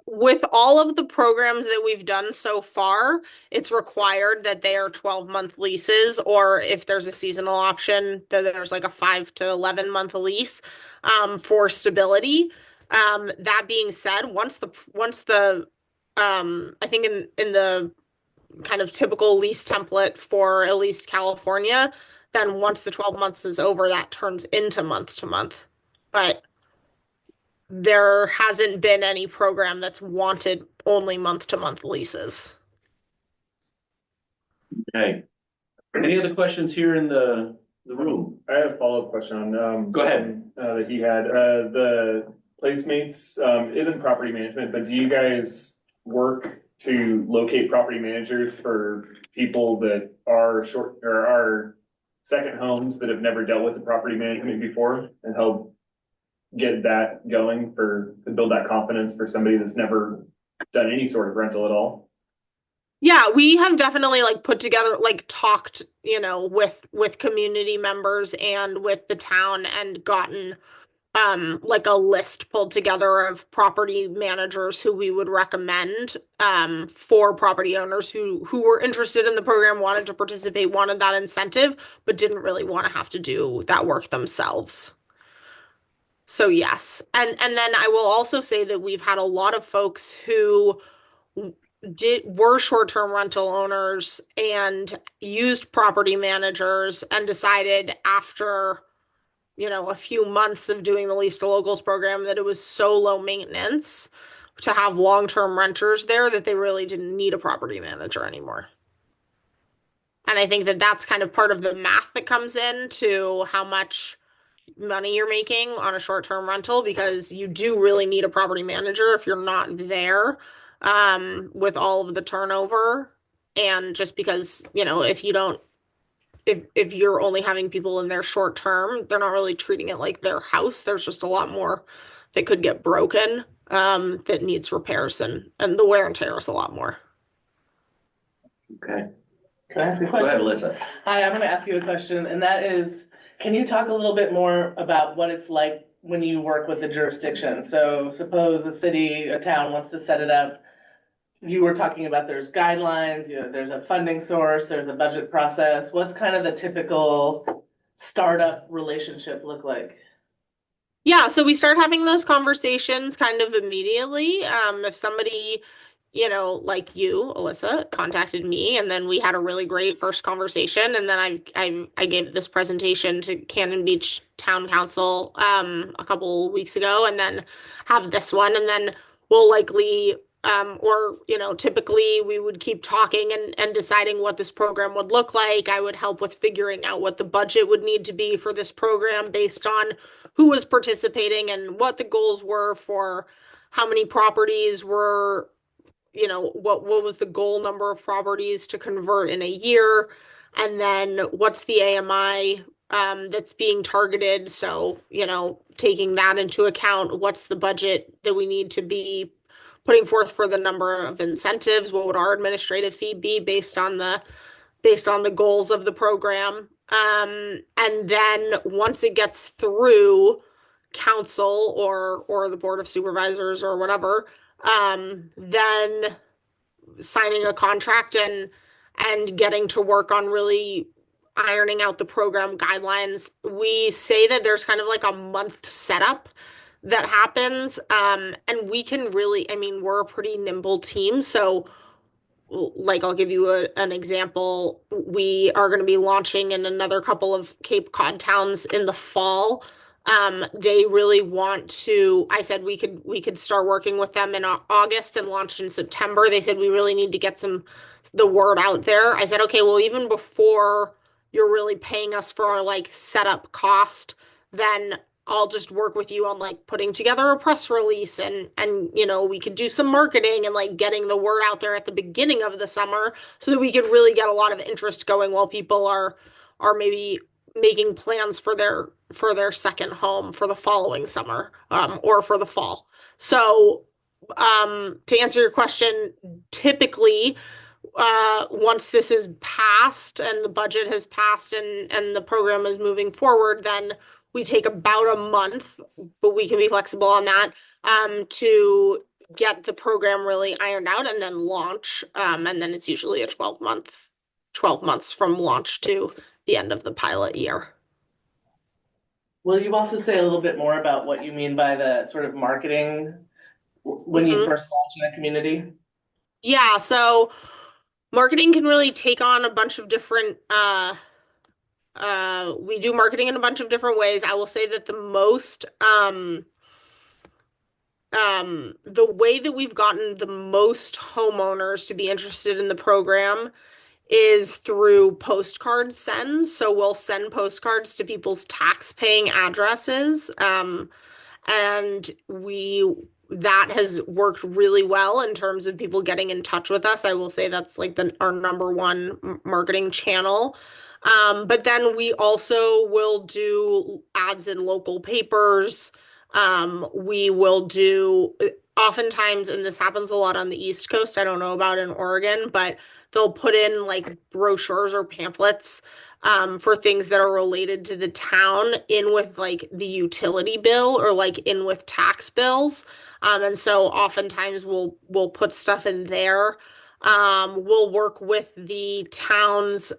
With all of the programs that we've done so far, it's required that they are 12-month leases, or if there's a seasonal option, that there's like a 5 to 11-month lease, for stability. That being said, I think in the kind of typical lease template for at least California, then once the 12 months is over, that turns into month to month. But there hasn't been any program that's wanted only month to month leases. Okay. Any other questions here in the room? I have a follow-up question on, Go ahead. that he had, the placemates, isn't property management, but do you guys work to locate property managers for people that are short, or are second homes that have never dealt with the property management before, and help get that going to build that confidence for somebody that's never done any sort of rental at all? Yeah, we have definitely like put together, like talked, with community members and with the town and gotten like a list pulled together of property managers who we would recommend for property owners who were interested in the program, wanted to participate, wanted that incentive, but didn't really want to have to do that work themselves. So yes. And then I will also say that we've had a lot of folks who were short-term rental owners and used property managers and decided after a few months of doing the lease to locals program that it was so low maintenance to have long-term renters there that they really didn't need a property manager anymore. And I think that that's kind of part of the math that comes into how much money you're making on a short-term rental, because you do really need a property manager if you're not there with all of the turnover. And just because, if you don't if you're only having people in there short term, they're not really treating it like their house. There's just a lot more that could get broken that needs repairs, and the wear and tear is a lot more. Okay. Can I ask a Go question? ahead, Alyssa. Hi, I'm gonna ask you a question, and that is, can you talk a little bit more about what it's like when you work with the jurisdiction? So suppose a city, a town wants to set it up. You were talking about there's guidelines, there's a funding source, there's a budget process. What's kind of the typical startup relationship look like? Yeah, so we start having those conversations kind of immediately. If somebody, like you, Alyssa, contacted me, and then we had a really great first conversation, and then I gave this presentation to Cannon Beach Town Council a couple weeks ago, and then have this one, and then we'll likely or typically we would keep talking and deciding what this program would look like. I would help with figuring out what the budget would need to be for this program based on who was participating and what the goals were for how many properties were, what was the goal number of properties to convert in a year, and then what's the AMI that's being targeted. So, taking that into account, what's the budget that we need to be putting forth for the number of incentives? What would our administrative fee be based on the goals of the program? And then once it gets through council or the board of supervisors or whatever, then signing a contract and getting to work on really ironing out the program guidelines. We say that there's kind of like a month setup that happens. And we can really, we're a pretty nimble team. So like I'll give you an example. We are going to be launching in another couple of Cape Cod towns in the fall. They really want to, I said we could start working with them in August and launch in September. They said we really need to get the word out there. I said, okay, well, even before you're really paying us for our like setup cost, then I'll just work with you on like putting together a press release and we could do some marketing and like getting the word out there at the beginning of the summer so that we could really get a lot of interest going while people are maybe making plans for their second home for the following summer or for the fall. So to answer your question, typically once this is passed and the budget has passed and the program is moving forward, then we take about a month, but we can be flexible on that, to get the program really ironed out and then launch. And then it's usually a 12 months from launch to the end of the pilot year. Will you also say a little bit more about what you mean by the sort of marketing when you first launch in a community? Yeah, so marketing can really take on a bunch of different we do marketing in a bunch of different ways. I will say that the way that we've gotten the most homeowners to be interested in the program is through postcard sends. So we'll send postcards to people's tax paying addresses. And that has worked really well in terms of people getting in touch with us. I will say that's like our number one marketing channel. But then we also will do ads in local papers. We will do oftentimes, and this happens a lot on the East Coast, I don't know about in Oregon, but they'll put in like brochures or pamphlets for things that are related to the town in with like the utility bill or like in with tax bills. And so oftentimes we'll put stuff in there. We'll work with the town's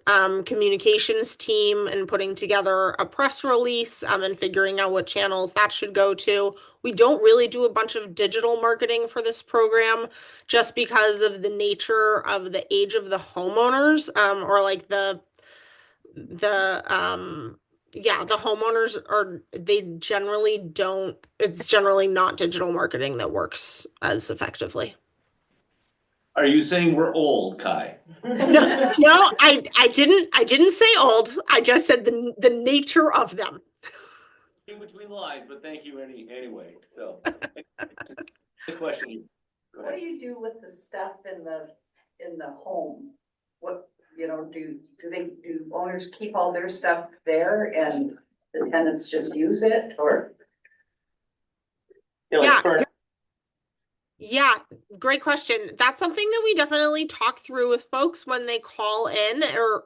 communications team and putting together a press release and figuring out what channels that should go to. We don't really do a bunch of digital marketing for this program just because of the nature of the age of the homeowners or like the homeowners they generally don't, it's generally not digital marketing that works as effectively. Are you saying we're old, Kai? No, I didn't say old. I just said the nature of them. In between the lines, but thank you anyway. So the question. What do you do with the stuff in the home? What, do owners keep all their stuff there and the tenants just use it, or? Yeah, great question. That's something that we definitely talk through with folks when they call in or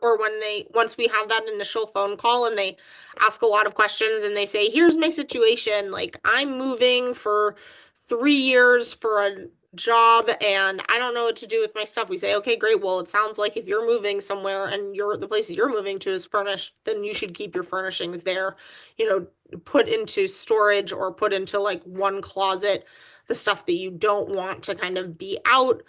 once we have that initial phone call and they ask a lot of questions and they say, here's my situation. Like I'm moving for 3 years for a job and I don't know what to do with my stuff. We say, okay, great. Well, it sounds like if you're moving somewhere and the place that you're moving to is furnished, then you should keep your furnishings there, put into storage or put into like one closet the stuff that you don't want to kind of be out.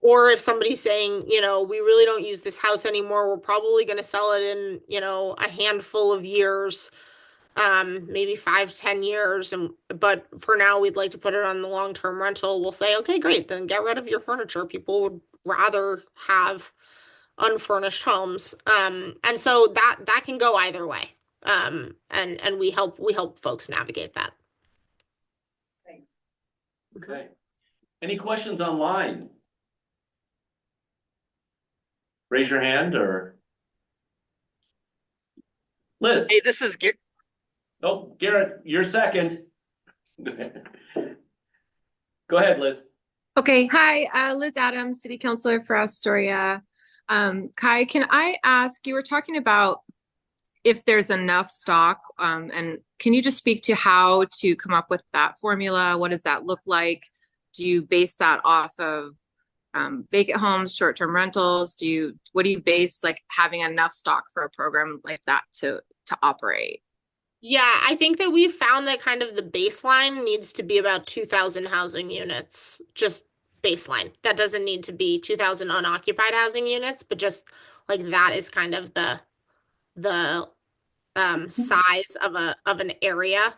Or if somebody's saying, we really don't use this house anymore, we're probably going to sell it in, a handful of years, maybe 5-10 years. But for now, we'd like to put it on the long-term rental. We'll say, okay, great, then get rid of your furniture. People would rather have unfurnished homes. And so that can go either way. And we help folks navigate that. Okay. Any questions online? Raise your hand or Liz. Hey, this is Garrett. Oh, Garrett, you're second. Go ahead, Liz. Okay. Hi, Liz Adams, City Councilor for Astoria. Kai, can I ask, you were talking about if there's enough stock, and can you just speak to how to come up with that formula? What does that look like? Do you base that off of vacant homes, short-term rentals? What do you base like having enough stock for a program like that to operate? Yeah, I think that we've found that kind of the baseline needs to be about 2,000 housing units, just baseline. That doesn't need to be 2,000 unoccupied housing units, but just like that is kind of the size of an area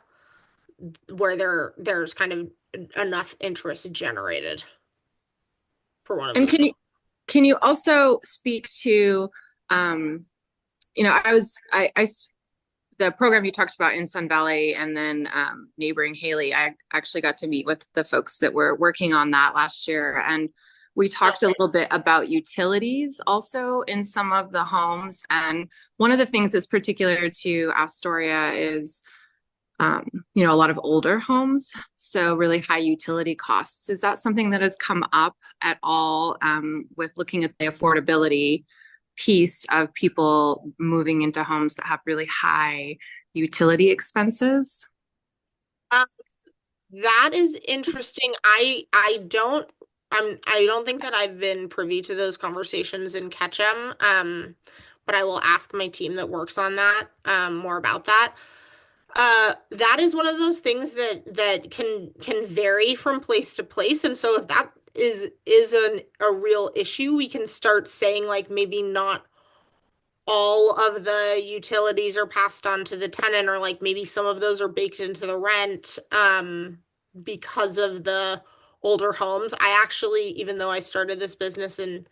where there's kind of enough interest generated for one of and those. Can you also speak to the program you talked about in Sun Valley and then neighboring Haley, I actually got to meet with the folks that were working on that last year, and we talked a little bit about utilities also in some of the homes. And one of the things that's particular to Astoria is, a lot of older homes, so really high utility costs. Is that something that has come up at all with looking at the affordability piece of people moving into homes that have really high utility expenses? That is interesting. I don't think that I've been privy to those conversations in Ketchum. But I will ask my team that works on that, more about that. That is one of those things that can vary from place to place. And so if that is a real issue, we can start saying like maybe not all of the utilities are passed on to the tenant, or like maybe some of those are baked into the rent, because of the older homes. I actually, even though I started this business in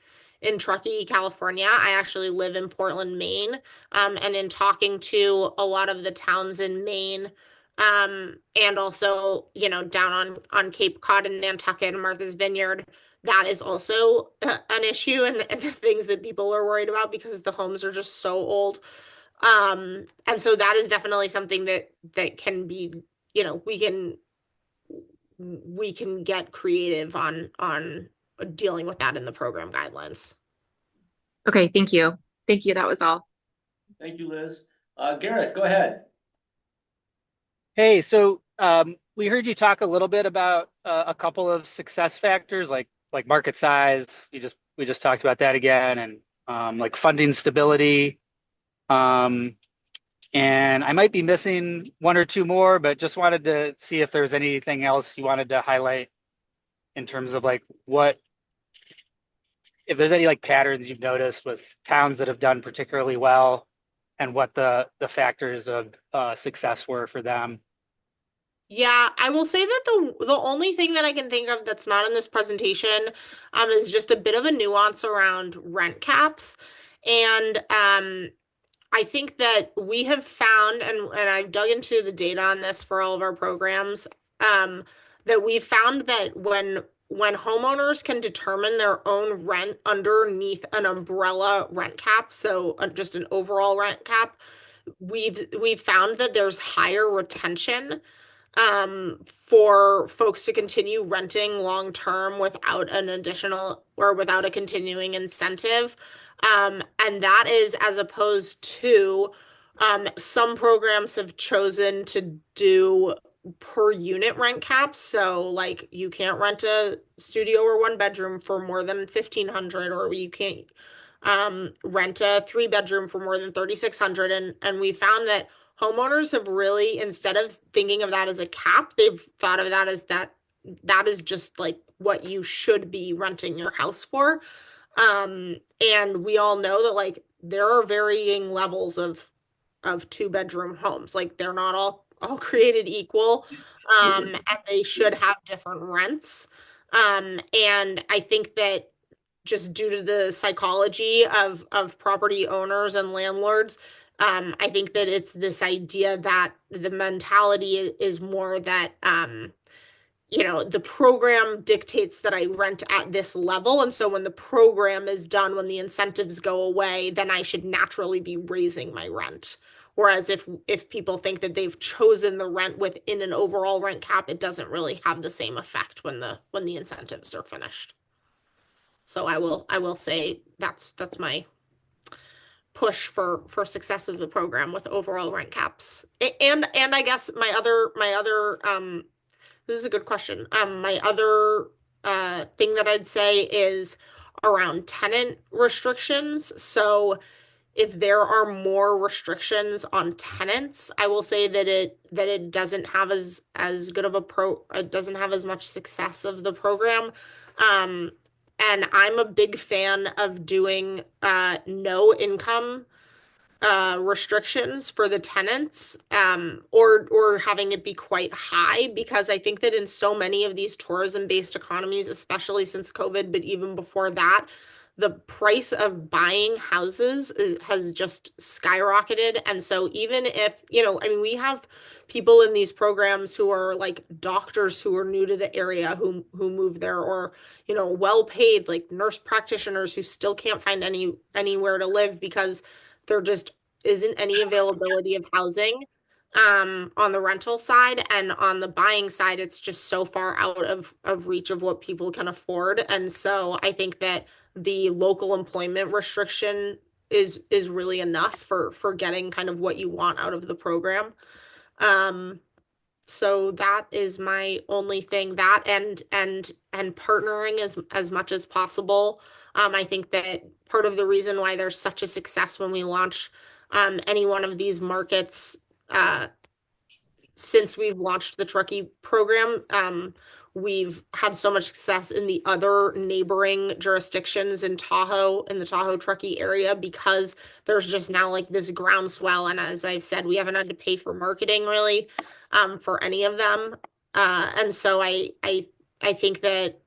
Truckee, California, I actually live in Portland, Maine. And in talking to a lot of the towns in Maine, and also, down on Cape Cod and Nantucket and Martha's Vineyard, that is also an issue, and the things that people are worried about because the homes are just so old. And so that is definitely something that can be, we can get creative on dealing with that in the program guidelines. Okay, thank you. Thank you. That was all. Thank you, Liz. Garrett, go ahead. Hey, so we heard you talk a little bit about a couple of success factors like market size. We just talked about that again, and like funding stability. Um, and I might be missing one or two more, but just wanted to see if there was anything else you wanted to highlight in terms of like if there's any like patterns you've noticed with towns that have done particularly well, and what the factors of success were for them. Yeah, I will say that the only thing that I can think of that's not in this presentation, is just a bit of a nuance around rent caps. And I think that we have found, and I've dug into the data on this for all of our programs, that we've found that when homeowners can determine their own rent underneath an umbrella rent cap, so just an overall rent cap, we've found that there's higher retention, for folks to continue renting long term without an additional or without a continuing incentive. And that is as opposed to, some programs have chosen to do per unit rent caps. So like you can't rent a studio or one bedroom for more than 1,500, or you can't rent a three bedroom for more than 3,600. And we found that homeowners have really, instead of thinking of that as a cap, they've thought of that as that is just like what you should be renting your house for. And we all know that like there are varying levels of two-bedroom homes. Like they're not all created equal. And they should have different rents. And I think that just due to the psychology of property owners and landlords, I think that it's this idea that the mentality is more that, the program dictates that I rent at this level. And so when the program is done, when the incentives go away, then I should naturally be raising my rent. Whereas if people think that they've chosen the rent within an overall rent cap, it doesn't really have the same effect when the incentives are finished. So I will say that's my push for success of the program with overall rent caps. And I guess my other this is a good question. My other thing that I'd say is around tenant restrictions. So if there are more restrictions on tenants, I will say that it doesn't have as good of it doesn't have as much success of the program. And I'm a big fan of doing no income restrictions for the tenants, or having it be quite high, because I think that in so many of these tourism-based economies, especially since COVID, but even before that, the price of buying houses has just skyrocketed. And so even if, I mean, we have people in these programs who are like doctors who are new to the area who move there, or, well paid like nurse practitioners who still can't find anywhere to live because there just isn't any availability of housing, on the rental side. And on the buying side, it's just so far out of reach of what people can afford. And so I think that the local employment restriction is really enough for getting kind of what you want out of the program. Um, So that is my only thing, that and partnering as much as possible. I think that part of the reason why there's such a success when we launch any one of these markets, since we've launched the Truckee program, we've had so much success in the other neighboring jurisdictions in Tahoe, in the Tahoe Truckee area, because there's just now like this groundswell. And as I've said, we haven't had to pay for marketing really, for any of them. And so I think that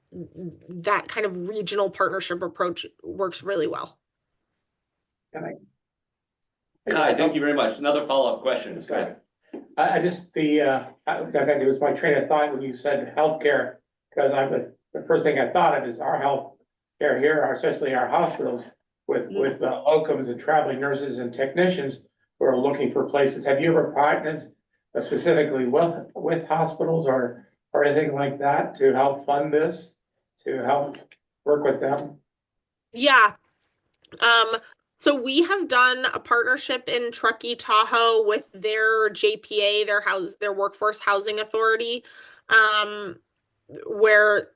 that kind of regional partnership approach works really well. Kai, thank you very much. Another follow-up question. Go ahead. I just, it was my train of thought when you said healthcare, because the first thing I thought of is our healthcare here, especially our hospitals, with locums and traveling nurses and technicians who are looking for places. Have you ever partnered specifically with hospitals or anything like that to help fund this, to help work with them? Yeah. So we have done a partnership in Truckee, Tahoe with their JPA, their Workforce Housing Authority, where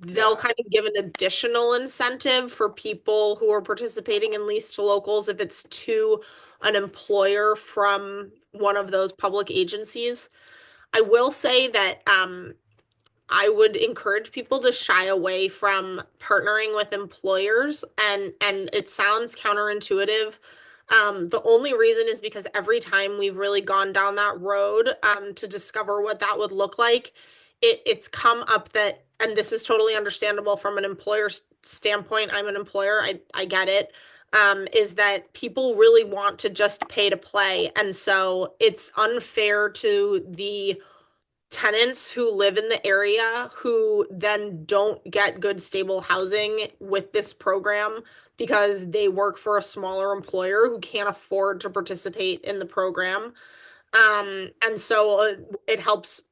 they'll kind of give an additional incentive for people who are participating in lease to locals if it's to an employer from one of those public agencies. I will say that I would encourage people to shy away from partnering with employers, and it sounds counterintuitive. The only reason is because every time we've really gone down that road to discover what that would look like, it's come up that, and this is totally understandable from an employer standpoint. I'm an employer. I get it. Is that people really want to just pay to play, and so it's unfair to the tenants who live in the area who then don't get good stable housing with this program because they work for a smaller employer who can't afford to participate in the program. And so it helps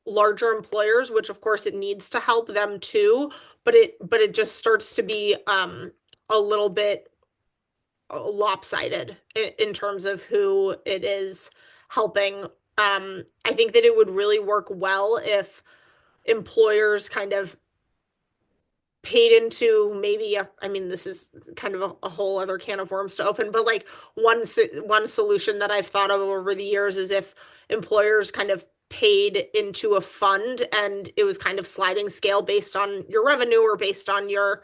larger employers, which of course it needs to help them too, but it just starts to be a little bit lopsided in terms of who it is helping. I think that it would really work well if employers kind of paid into maybe I mean, this is kind of a whole other can of worms to open, but like one solution that I've thought of over the years is if employers kind of paid into a fund and it was kind of sliding scale based on your revenue or based on your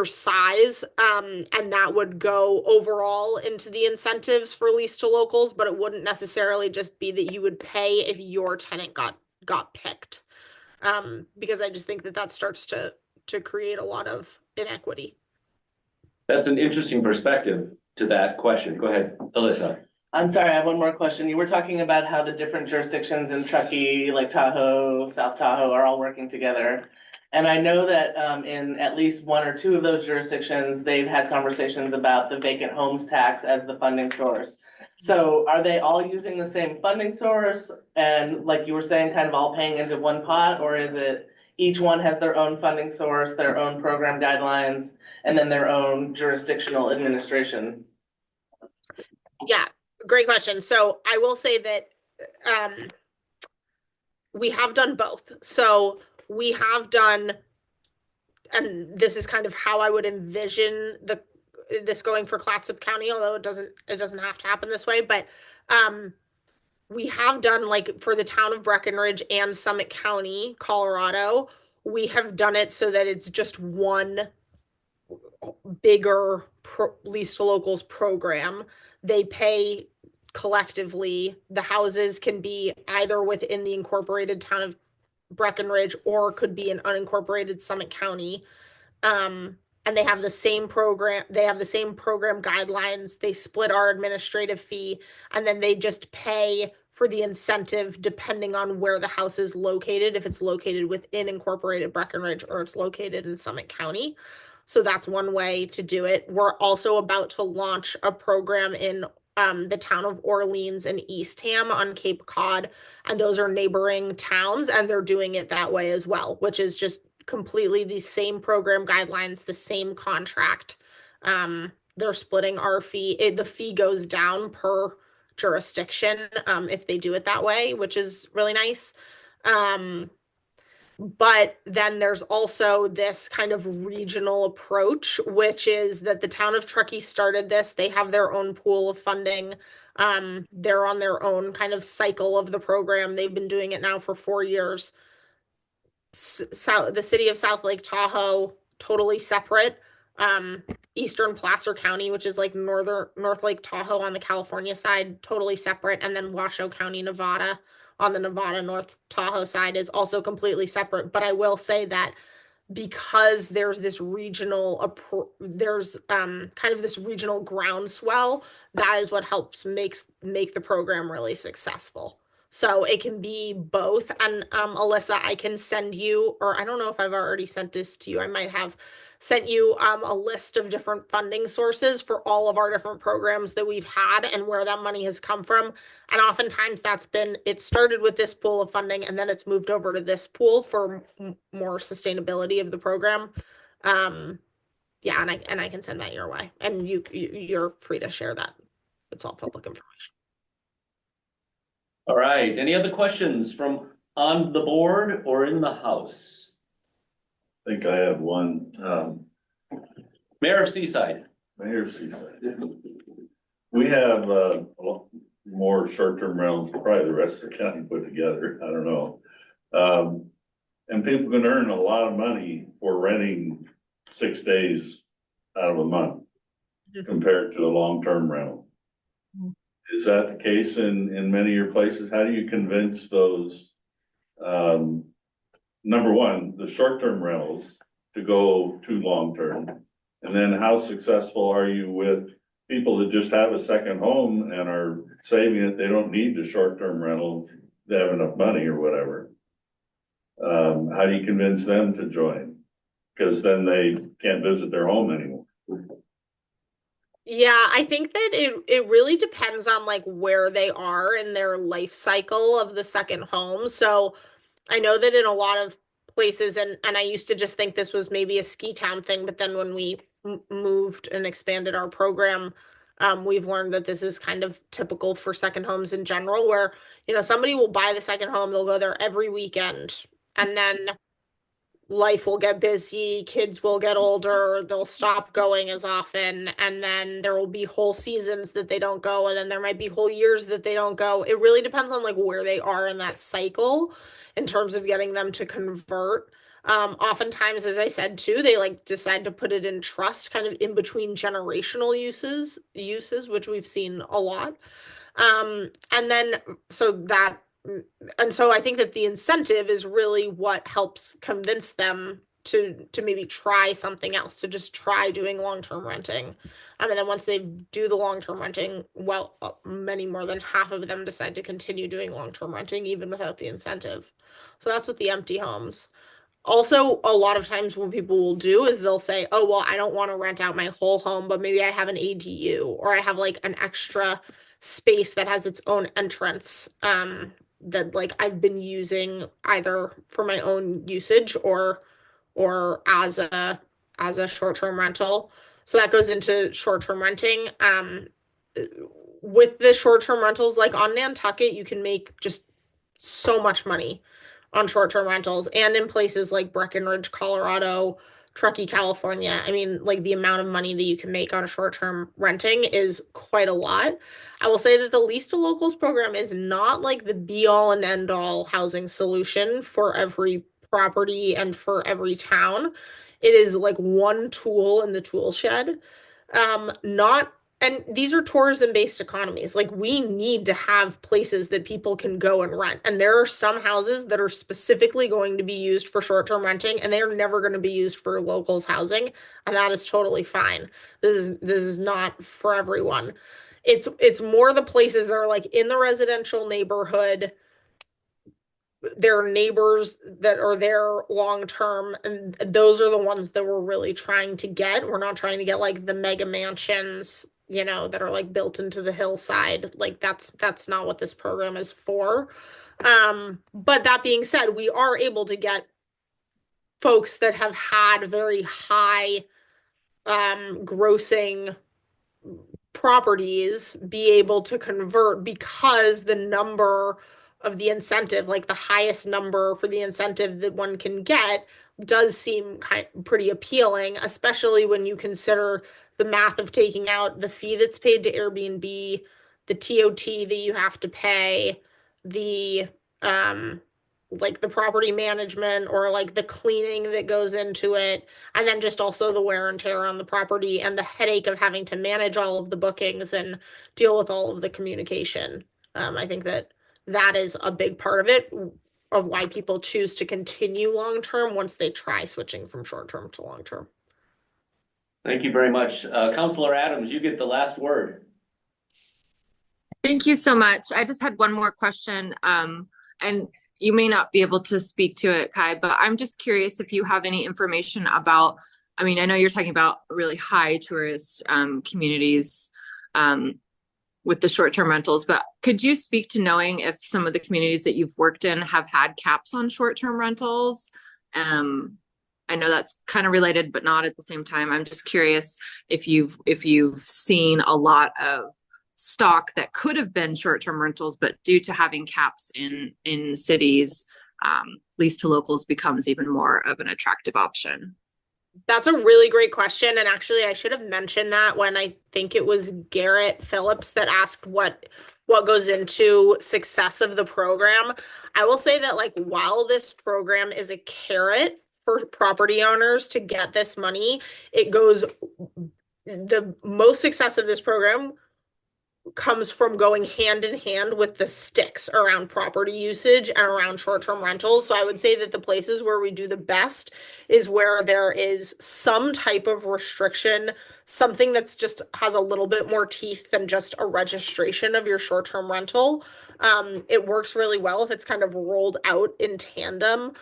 size, and that would go overall into the incentives for lease to locals, but it wouldn't necessarily just be that you would pay if your tenant got picked, because I just think that starts to create a lot of inequity. That's an interesting perspective to that question. Go ahead, Alyssa. I'm sorry, I have one more question. You were talking about how the different jurisdictions in Truckee, like Tahoe, South Tahoe, are all working together. And I know that in at least one or two of those jurisdictions, they've had conversations about the vacant homes tax as the funding source. So are they all using the same funding source and, like you were saying, kind of all paying into one pot, or is it each one has their own funding source, their own program guidelines, and then their own jurisdictional administration? Yeah, great question. So I will say that we have done both. So we have done, and this is kind of how I would envision this going for Clatsop County, although it doesn't have to happen this way, but we have done, like for the town of Breckenridge and Summit County, Colorado, we have done it so that it's just one bigger lease to locals program. They pay collectively. The houses can be either within the incorporated town of Breckenridge or could be an unincorporated Summit County. And they have the same program guidelines. They split our administrative fee, and then they just pay for the incentive depending on where the house is located, if it's located within incorporated Breckenridge or it's located in Summit County. So that's one way to do it. We're also about to launch a program in the town of Orleans and Eastham on Cape Cod, and those are neighboring towns, and they're doing it that way as well, which is just completely the same program guidelines, the same contract. They're splitting our fee. The fee goes down per jurisdiction, if they do it that way, which is really nice. But then there's also this kind of regional approach, which is that the town of Truckee started this. They have their own pool of funding. They're on their own kind of cycle of the program. They've been doing it now for 4 years. The city of South Lake Tahoe, totally separate. Eastern Placer County, which is like North Lake Tahoe on the California side, totally separate. And then Washoe County, Nevada, on the Nevada North Tahoe side is also completely separate. But I will say that because there's this regional there's kind of this regional groundswell, that is what helps make the program really successful. So it can be both. And Alyssa, I can send you, or I don't know if I've already sent this to you. I might have sent you a list of different funding sources for all of our different programs that we've had and where that money has come from. And oftentimes it started with this pool of funding and then it's moved over to this pool for more sustainability of the program. Yeah, and I can send that your way, and you're free to share that. It's all public information. All right, any other questions from on the board or in the house? I think I have one. Mayor of Seaside. Mayor of Seaside. We have more short-term rentals, probably the rest of the county put together. I don't know. And people can earn a lot of money for renting 6 days out of a month compared to a long-term rental. Is that the case in many of your places? How do you convince those, number one, the short-term rentals to go to long-term? And then how successful are you with people that just have a second home and are saving it? They don't need the short-term rental. They have enough money or whatever. How do you convince them to join? Because then they can't visit their home anymore. Yeah, I think that it really depends on like where they are in their life cycle of the second home. So I know that in a lot of places, and I used to just think this was maybe a ski town thing, but then when we moved and expanded our program, we've learned that this is kind of typical for second homes in general, where, somebody will buy the second home, they'll go there every weekend, and then life will get busy, kids will get older, they'll stop going as often, and then there will be whole seasons that they don't go, and then there might be whole years that they don't go. It really depends on like where they are in that cycle in terms of getting them to convert. Oftentimes, as I said too, they like decide to put it in trust, kind of in between generational uses, which we've seen a lot. And then so I think that the incentive is really what helps convince them to maybe try something else, to just try doing long-term renting. And then once they do the long-term renting, many more than half of them decide to continue doing long-term renting even without the incentive. So that's with the empty homes. Also, a lot of times what people will do is they'll say, oh, well, I don't want to rent out my whole home, but maybe I have an ADU or I have like an extra space that has its own entrance, that like I've been using either for my own usage or as a short-term rental. So that goes into short-term renting. With the short-term rentals, like on Nantucket, you can make just so much money on short-term rentals, and in places like Breckenridge, Colorado, Truckee, California. I mean, like the amount of money that you can make on a short-term renting is quite a lot. I will say that the Lease to Locals program is not like the be-all and end-all housing solution for every property and for every town. It is like one tool in the tool shed. Not And these are tourism-based economies. Like we need to have places that people can go and rent. And there are some houses that are specifically going to be used for short-term renting, and they are never going to be used for locals housing, and that is totally fine. This is not for everyone. It's more the places that are like in the residential neighborhood. Their neighbors that are there long term, and those are the ones that we're really trying to get. We're not trying to get like the mega mansions, that are like built into the hillside. Like that's not what this program is for. But that being said, we are able to get folks that have had very high grossing properties be able to convert because the number of the incentive, like the highest number for the incentive that one can get, does seem pretty appealing, especially when you consider the math of taking out the fee that's paid to Airbnb, the TOT that you have to pay, the like the property management or like the cleaning that goes into it, and then just also the wear and tear on the property and the headache of having to manage all of the bookings and deal with all of the communication. I think that that is a big part of it, of why people choose to continue long term once they try switching from short term to long term. Thank you very much. Councilor Adams, you get the last word. Thank you so much. I just had one more question. And you may not be able to speak to it, Kai, but I'm just curious if you have any information about, I mean, I know you're talking about really high tourist communities with the short-term rentals, but could you speak to knowing if some of the communities that you've worked in have had caps on short-term rentals? I know that's kind of related, but not at the same time. I'm just curious if you've seen a lot of stock that could have been short-term rentals, but due to having caps in cities, lease to locals becomes even more of an attractive option. That's a really great question. And actually, I should have mentioned that when I think it was Garrett Phillips that asked what goes into success of the program. I will say that, like, while this program is a carrot for property owners to get this money, the most success of this program comes from going hand in hand with the sticks around property usage and around short-term rentals. So I would say that the places where we do the best is where there is some type of restriction, something that's just has a little bit more teeth than just a registration of your short-term rental. It works really well if it's kind of rolled out in tandem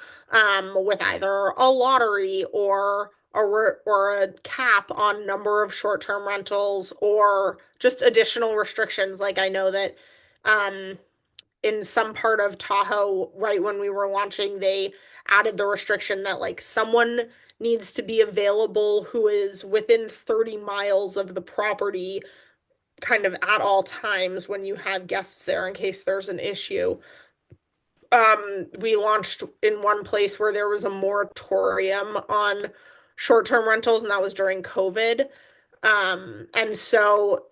with either a lottery or a cap on number of short-term rentals or just additional restrictions. Like I know that in some part of Tahoe, right when we were launching, they added the restriction that like someone needs to be available who is within 30 miles of the property kind of at all times when you have guests there in case there's an issue. We launched in one place where there was a moratorium on short-term rentals, and that was during COVID. And so,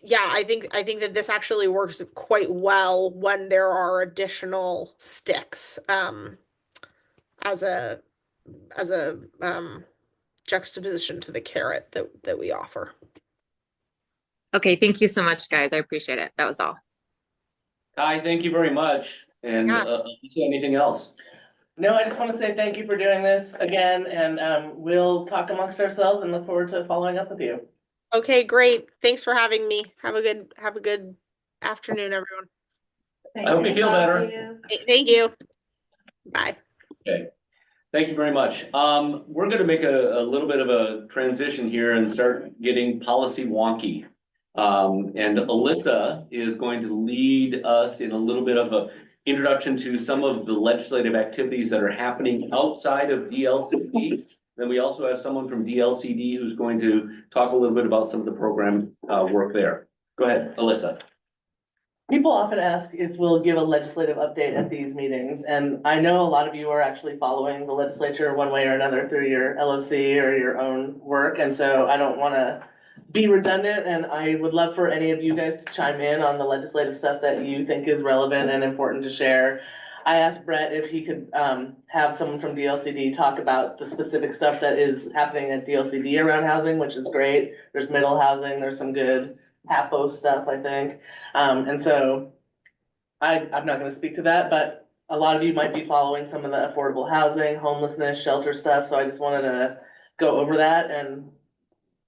yeah, I think that this actually works quite well when there are additional sticks as a juxtaposition to the carrot that we offer. Okay, thank you so much, guys. I appreciate it. That was all. Kai, thank you very much. And Yeah. anything else? No, I just want to say thank you for doing this again, and we'll talk amongst ourselves and look forward to following up with you. Okay, great. Thanks for having me. Have a good afternoon, everyone. I hope you feel better. Thank you. Bye. Okay. Thank you very much. We're going to make a little bit of a transition here and start getting policy wonky. And Alyssa is going to lead us in a little bit of a introduction to some of the legislative activities that are happening outside of DLCD. Then we also have someone from DLCD who's going to talk a little bit about some of the program work there. Go ahead, Alyssa. People often ask if we'll give a legislative update at these meetings, and I know a lot of you are actually following the legislature one way or another through your LOC or your own work, and so I don't want to be redundant, and I would love for any of you guys to chime in on the legislative stuff that you think is relevant and important to share. I asked Brett if he could have someone from DLCD talk about the specific stuff that is happening at DLCD around housing, which is great. There's middle housing, there's some good HAPO stuff, I think. And so I'm not going to speak to that, but a lot of you might be following some of the affordable housing, homelessness, shelter stuff. So I just wanted to go over that and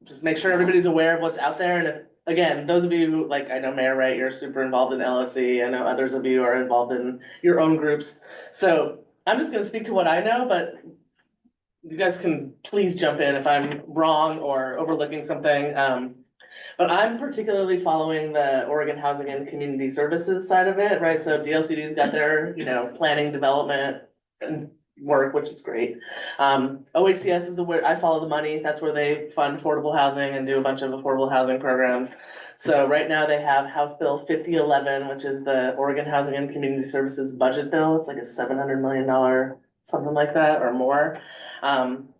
just make sure everybody's aware of what's out there. And if, again, those of you, like I know Mayor Wright, you're super involved in LSC. I know others of you are involved in your own groups. So I'm just going to speak to what I know, but you guys can please jump in if I'm wrong or overlooking something. But I'm particularly following the Oregon Housing and Community Services side of it, right? So DLCD's got their, planning, development, and work, which is great. OHCS is where I follow the money. That's where they fund affordable housing and do a bunch of affordable housing programs. So right now they have House Bill 5011, which is the Oregon Housing and Community Services budget bill. It's like a $700 million, something like that or more.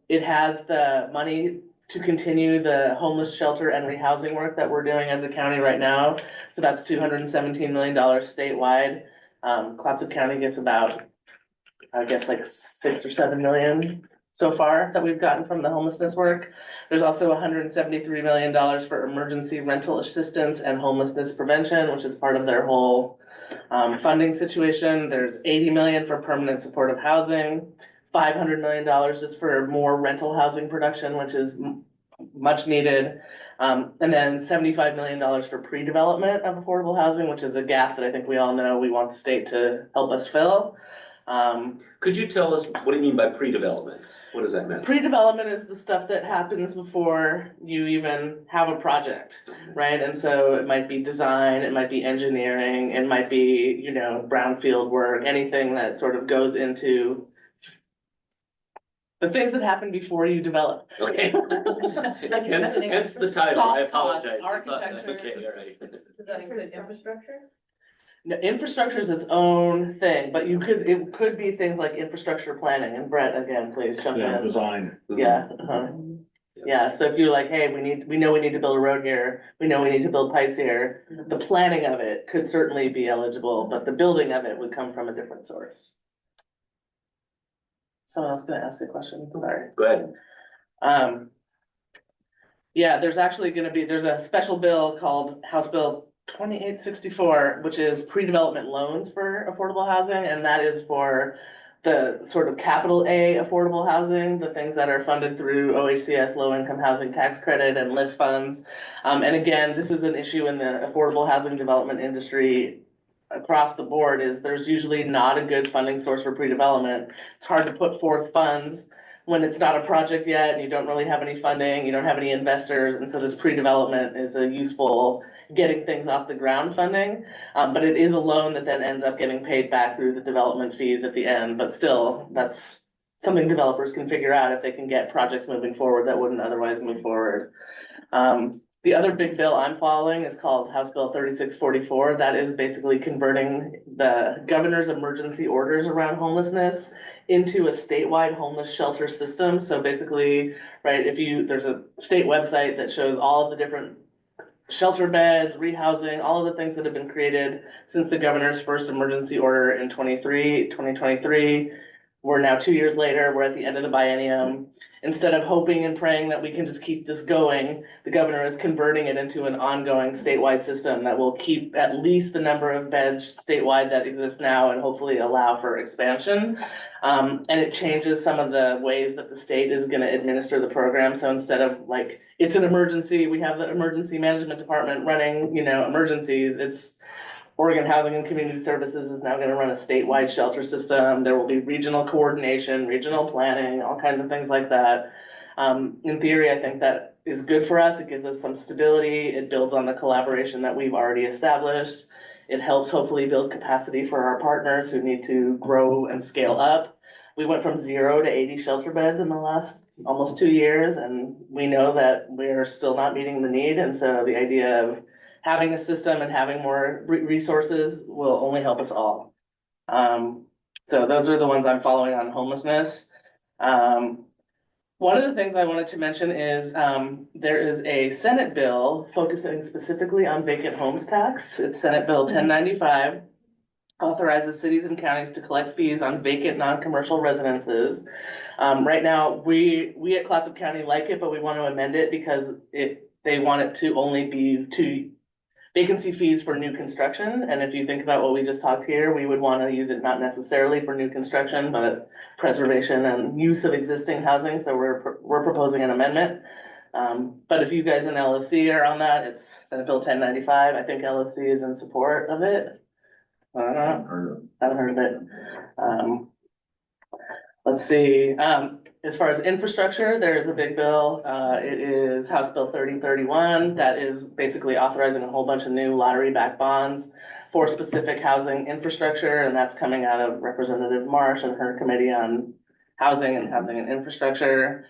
It has the money to continue the homeless shelter and rehousing work that we're doing as a county right now. So that's $217 million statewide. Clatsop County gets about, I guess, like 6 or 7 million so far that we've gotten from the homelessness work. There's also $173 million for emergency rental assistance and homelessness prevention, which is part of their whole funding situation. There's 80 million for permanent supportive housing, $500 million just for more rental housing production, which is much needed. And then $75 million for pre-development of affordable housing, which is a gap that I think we all know we want the state to help us fill. Could you tell us, what do you mean by pre-development? What does that mean? Pre-development is the stuff that happens before you even have a project, right? And so it might be design, it might be engineering, it might be, you know, brownfield work, anything that sort of goes into the things that happen before you develop. Okay. Hence the title, I apologize. Architecture. Okay, all right. Does that include infrastructure? No, infrastructure is its own thing, but it could be things like infrastructure planning, and Brett, again, please jump Yeah, in. design. Yeah, yeah, so if you're like, hey, we know we need to build a road here, we know we need to build pipes here, the planning of it could certainly be eligible, but the building of it would come from a different source. Someone else gonna ask a question, sorry. Go ahead. Yeah, there's a special bill called House Bill 2864, which is pre-development loans for affordable housing, and that is for the sort of capital A affordable housing, the things that are funded through OHCS low income housing tax credit and LIFT funds. And again, this is an issue in the affordable housing development industry across the board, is there's usually not a good funding source for pre-development. It's hard to put forth funds when it's not a project yet, and you don't really have any funding, you don't have any investors, and so this pre-development is a useful getting things off the ground funding. But it is a loan that then ends up getting paid back through the development fees at the end, but still, that's something developers can figure out if they can get projects moving forward that wouldn't otherwise move forward. The other big bill I'm following is called House Bill 3644. That is basically converting the governor's emergency orders around homelessness into a statewide homeless shelter system. So basically, right, there's a state website that shows all of the different shelter beds, rehousing, all of the things that have been created since the governor's first emergency order in 2023. We're now 2 years later, we're at the end of the biennium. Instead of hoping and praying that we can just keep this going, the governor is converting it into an ongoing statewide system that will keep at least the number of beds statewide that exist now and hopefully allow for expansion. And it changes some of the ways that the state is gonna administer the program. So instead of like, it's an emergency, we have the emergency management department running, you know, emergencies, it's Oregon Housing and Community Services is now gonna run a statewide shelter system. There will be regional coordination, regional planning, all kinds of things like that. In theory, I think that is good for us. It gives us some stability. It builds on the collaboration that we've already established. It helps hopefully build capacity for our partners who need to grow and scale up. We went from 0 to 80 shelter beds in the last almost 2 years, and we know that we're still not meeting the need. And so the idea of having a system and having more resources will only help us all. So those are the ones I'm following on homelessness. One of the things I wanted to mention is there is a Senate bill focusing specifically on vacant homes tax. It's Senate Bill 1095, authorizes cities and counties to collect fees on vacant non-commercial residences. Right now, we at Clatsop County like it, but we want to amend it because they want it to only be to vacancy fees for new construction. And if you think about what we just talked here, we would want to use it not necessarily for new construction, but preservation and use of existing housing. So we're proposing an amendment. But if you guys in LFC are on that, it's Senate Bill 1095. I think LFC is in support of it. I don't know. Haven't heard of it. Let's see. As far as infrastructure, there is a big bill. It is House Bill 3031. That is basically authorizing a whole bunch of new lottery-backed bonds for specific housing infrastructure, and that's coming out of Representative Marsh and her committee on housing and infrastructure.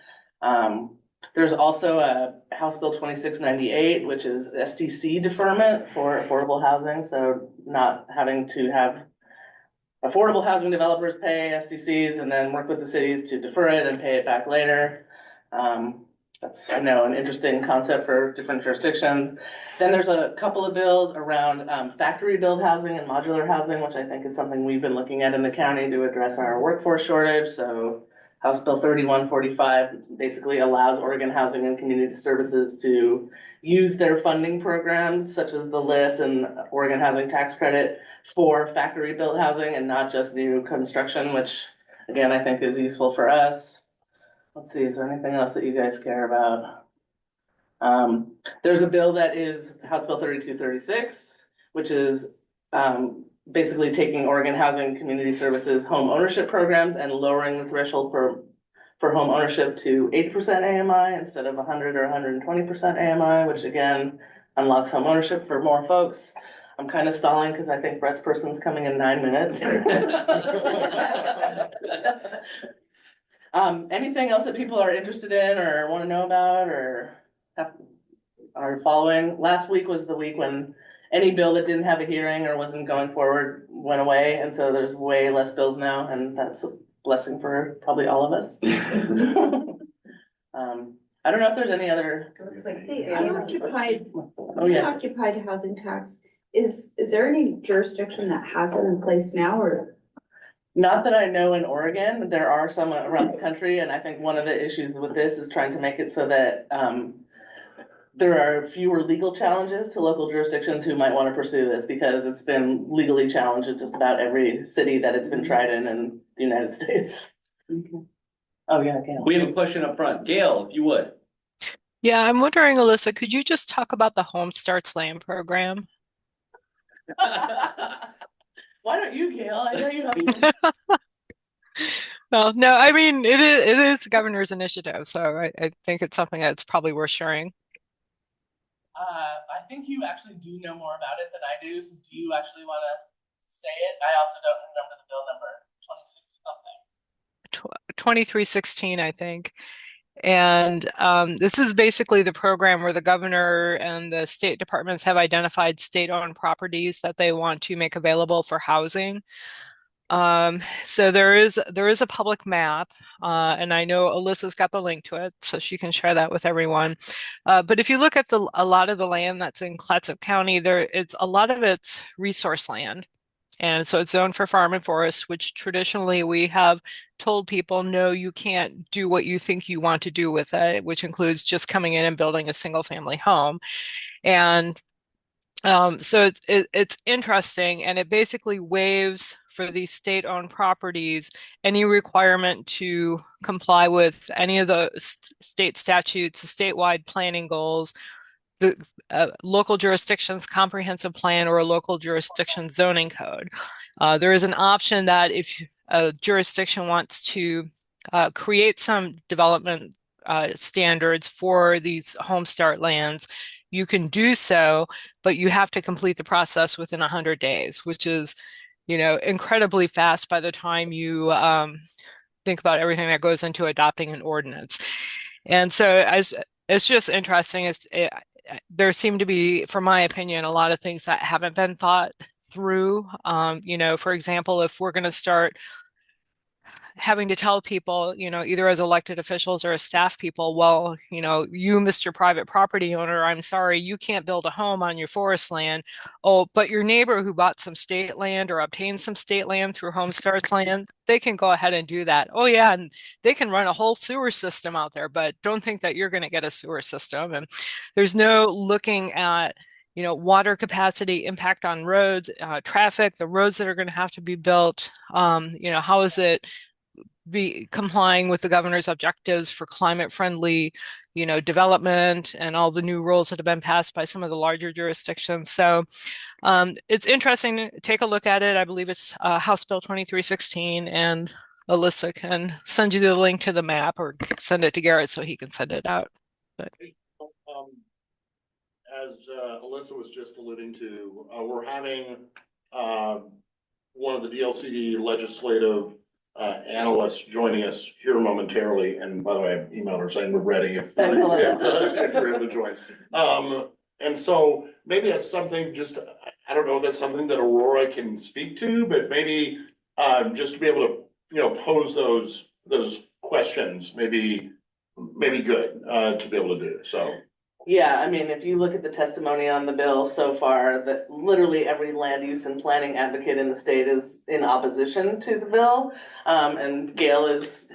There's also a House Bill 2698, which is STC deferment for affordable housing. So not having to have affordable housing developers pay SDCs and then work with the cities to defer it and pay it back later. That's, I know, an interesting concept for different jurisdictions. Then there's a couple of bills around factory build housing and modular housing, which I think is something we've been looking at in the county to address our workforce shortage. So House Bill 3145 basically allows Oregon Housing and Community Services to use their funding programs such as the LIFT and Oregon Housing Tax Credit for factory built housing and not just new construction, which again, I think is useful for us. Let's see, is there anything else that you guys care about? There's a bill that is House Bill 3236, which is basically taking Oregon Housing Community Services home ownership programs and lowering the threshold for home ownership to 8% AMI instead of 100 or 120% AMI, which again unlocks home ownership for more folks. I'm kind of stalling because I think Brett's person's coming in 9 minutes. Anything else that people are interested in or want to know about or are following? Last week was the week when any bill that didn't have a hearing or wasn't going forward went away. And so there's way less bills now, and that's a blessing for probably all of us. I don't know if there's any other. Looks like the unoccupied, Oh, yeah. unoccupied housing tax, is there any jurisdiction that has it in place now, or? Not that I know in Oregon, there are some around the country, and I think one of the issues with this is trying to make it so that there are fewer legal challenges to local jurisdictions who might want to pursue this, because it's been legally challenged in just about every city that it's been tried in the United States. Okay. Oh, yeah, Gail. We have a question up front. Gail, if you would. Yeah, I'm wondering, Alyssa, could you just talk about the Home Starts Land program? Why don't you, Gail? I know you have. Well, no, I mean, it is the governor's initiative, so I think it's something that's probably worth sharing. I think you actually do know more about it than I do. So do you actually want to say it? I also don't remember the bill number. 26 something. 2316, I think. And this is basically the program where the governor and the state departments have identified state-owned properties that they want to make available for housing. So there is a public map, and I know Alyssa's got the link to it, so she can share that with everyone. But if you look at a lot of the land that's in Clatsop County, a lot of it's resource land. And so it's zoned for farm and forest, which traditionally we have told people, no, you can't do what you think you want to do with it, which includes just coming in and building a single family home. And so it's interesting, and it basically waives for these state-owned properties any requirement to comply with any of the state statutes, statewide planning goals, the local jurisdiction's comprehensive plan, or a local jurisdiction zoning code. There is an option that if a jurisdiction wants to create some development standards for these home start lands, you can do so, but you have to complete the process within 100 days, which is, incredibly fast by the time you think about everything that goes into adopting an ordinance. And so it's just interesting. There seem to be, from my opinion, a lot of things that haven't been thought through. For example, if we're going to start having to tell people, either as elected officials or as staff people, well, you, Mr. Private Property Owner, I'm sorry, you can't build a home on your forest land. Oh, but your neighbor who bought some state land or obtained some state land through Home Starts land, they can go ahead and do that. Oh, yeah, and they can run a whole sewer system out there, but don't think that you're going to get a sewer system. And there's no looking at water capacity, impact on roads, traffic, the roads that are going to have to be built. How is it be complying with the governor's objectives for climate friendly, development, and all the new rules that have been passed by some of the larger jurisdictions. So it's interesting to take a look at it. I believe it's House Bill 2316, and Alyssa can send you the link to the map or send it to Garrett so he can send it out. But as Alyssa was just alluding to, we're having one of the DLCD legislative analysts joining us here momentarily. And by the way, I emailed her saying we're ready if Excellent. if you're able to join. And so maybe that's something just, I don't know if that's something that Aurora can speak to, but maybe just to be able to, pose those questions, maybe good to be able to do. So. Yeah, I mean, if you look at the testimony on the bill so far, that literally every land use and planning advocate in the state is in opposition to the bill. And Gail is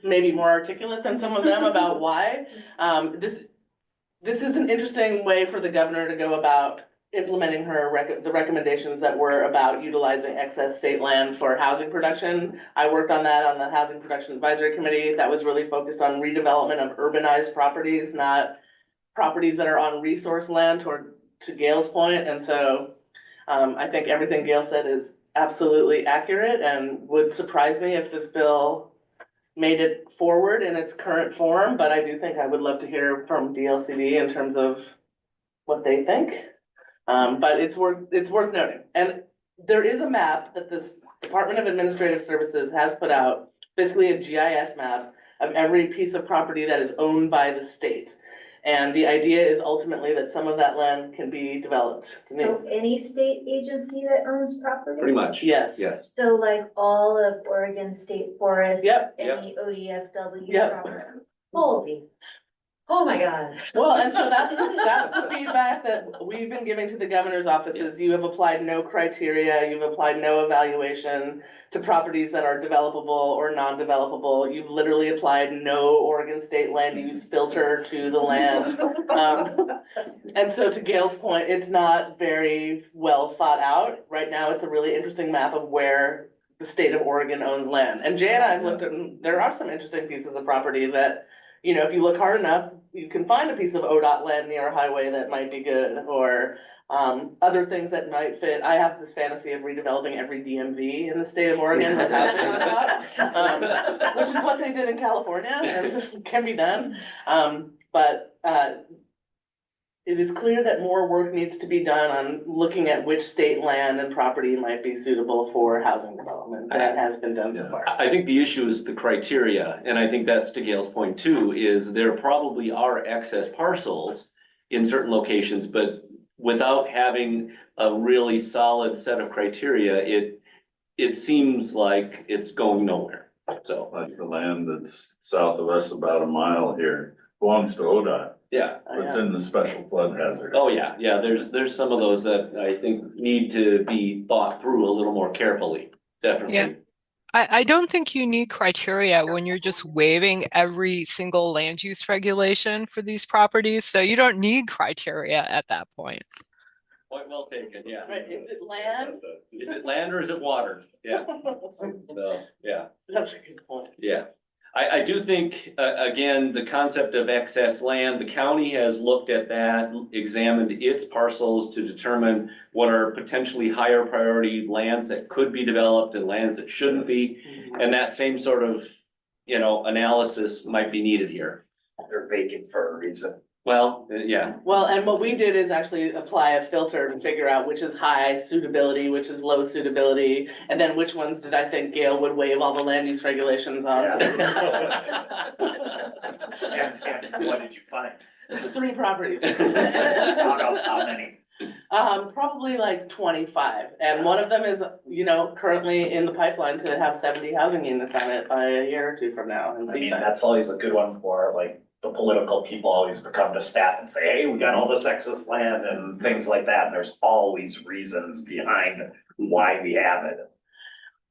maybe more articulate than some of them about why. This is an interesting way for the governor to go about implementing the recommendations that were about utilizing excess state land for housing production. I worked on that on the Housing Production Advisory Committee. That was really focused on redevelopment of urbanized properties, not properties that are on resource land to Gail's point. And so I think everything Gail said is absolutely accurate and would surprise me if this bill made it forward in its current form. But I do think I would love to hear from DLCD in terms of what they think. But it's worth noting. And there is a map that this Department of Administrative Services has put out, basically a GIS map of every piece of property that is owned by the state. And the idea is ultimately that some of that land can be developed. So any state agency that owns property? Pretty much. Yes. Yes. So like all of Oregon State Forests? Yep. Any ODFW Yep. property? Holy, oh my God. Well, and so that's the feedback that we've been giving to the governor's office is you have applied no criteria, you've applied no evaluation to properties that are developable or non-developable. You've literally applied no Oregon State land use filter to the land. And so to Gail's point, it's not very well thought out. Right now, it's a really interesting map of where the state of Oregon owns land. And Jay and I have looked at, there are some interesting pieces of property that, if you look hard enough, you can find a piece of ODOT land near a highway that might be good, or other things that might fit. I have this fantasy of redeveloping every DMV in the state of Oregon with housing on top, which is what they did in California, and so it can be done. But it is clear that more work needs to be done on looking at which state land and property might be suitable for housing development. That has been done so far. I think the issue is the criteria, and I think that's to Gail's point too, is there probably are excess parcels in certain locations, but without having a really solid set of criteria, it seems like it's going nowhere, so. Like the land that's south of us about a mile here belongs to ODOT. Yeah. It's in the special flood hazard. Oh, yeah, there's some of those that I think need to be thought through a little more carefully, definitely. Yeah. I don't think you need criteria when you're just waiving every single land use regulation for these properties. So you don't need criteria at that point. Point well taken, yeah. Right, is it land? Is it land or is it water? Yeah. So, yeah. That's a good point. Yeah. I do think, again, the concept of excess land, the county has looked at that, examined its parcels to determine what are potentially higher priority lands that could be developed and lands that shouldn't be. And that same sort of, analysis might be needed here. They're vacant for a reason. Well, yeah. Well, and what we did is actually apply a filter to figure out which is high suitability, which is low suitability, and then which ones did I think Gail would waive all the land use regulations on. And what did you find? 3 properties. How many? Probably like 25, and one of them is, currently in the pipeline to have 70 housing units on it by a year or 2 from now in I mean, Seaside. that's always a good one for like the political people always come to staff and say, hey, we got all this excess land and things like that. And there's always reasons behind why we have it.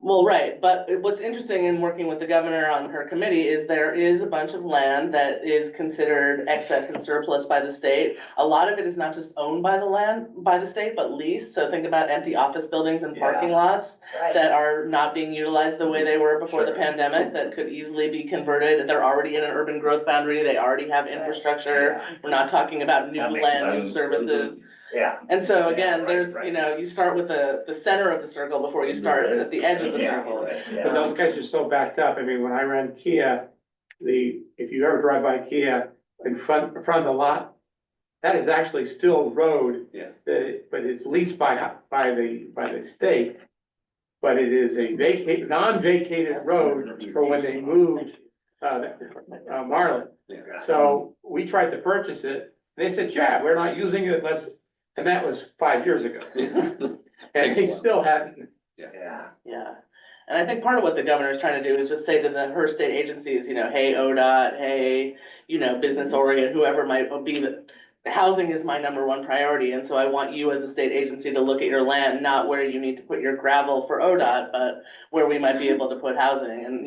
Well, right, but what's interesting in working with the governor on her committee is there is a bunch of land that is considered excess and surplus by the state. A lot of it is not just owned by the state, but leased. So think about empty office buildings and parking lots that are not being utilized the way they were before the pandemic that could easily be converted. They're already in an urban growth boundary. They already have infrastructure. We're not talking about new land use services. Yeah. And so again, there's, you start with the center of the circle before you start at the edge of the circle. But those guys are so backed up. I mean, when I ran Kia, if you ever drive by Kia, in front of the lot, that is actually still road. Yeah. But it's leased by the state. but it is a non-vacated road for when they moved, Marlin. So we tried to purchase it, they said, yeah, we're not using it unless, and that was 5 years ago. And they still hadn't. Yeah. Yeah. And I think part of what the governor is trying to do is just say to her state agencies, hey, ODOT, hey, Business Oregon, whoever might be, that housing is my number one priority. And so I want you as a state agency to look at your land, not where you need to put your gravel for ODOT, but where we might be able to put housing. And,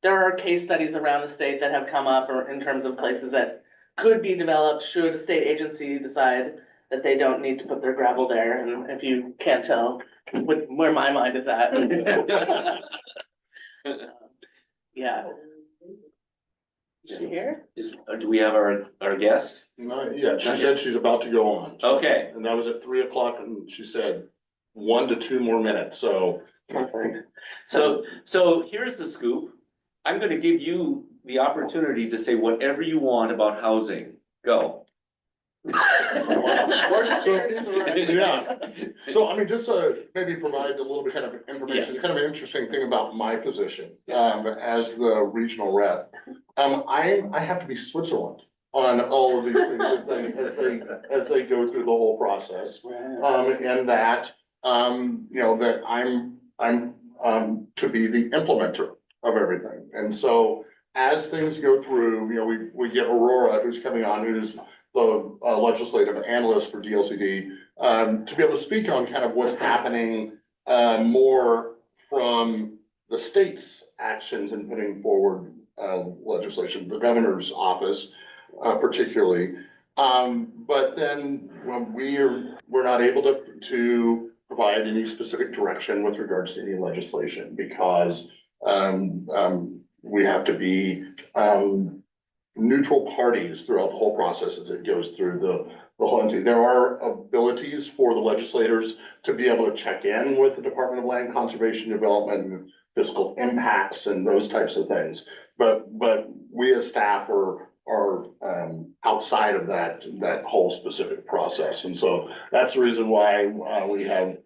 there are case studies around the state that have come up or in terms of places that could be developed should a state agency decide that they don't need to put their gravel there. And if you can't tell where my mind is at. Yeah. Is she here? Do we have our guest? Yeah, she said she's about to go on. Okay. And that was at 3:00, and she said 1 to 2 more minutes, so. Perfect. So here's the scoop. I'm gonna give you the opportunity to say whatever you want about housing. Go. Or just introduce her. Yeah, so I mean, just to maybe provide a little bit kind of information, Yes. kind of an interesting thing about my position, as the regional rep. I have to be Switzerland on all of these things as they go through the whole process. And that, that I'm to be the implementer of everything. And so as things go through, we get Aurora, who's coming on, who's the legislative analyst for DLCD, to be able to speak on kind of what's happening more from the state's actions in putting forward legislation, the governor's office particularly. But then when we're not able to provide any specific direction with regards to any legislation because we have to be neutral parties throughout the whole process as it goes through the whole entity. There are abilities for the legislators to be able to check in with the Department of Land Conservation Development and fiscal impacts and those types of things. But we as staff are outside of that whole specific process. And so that's the reason why we have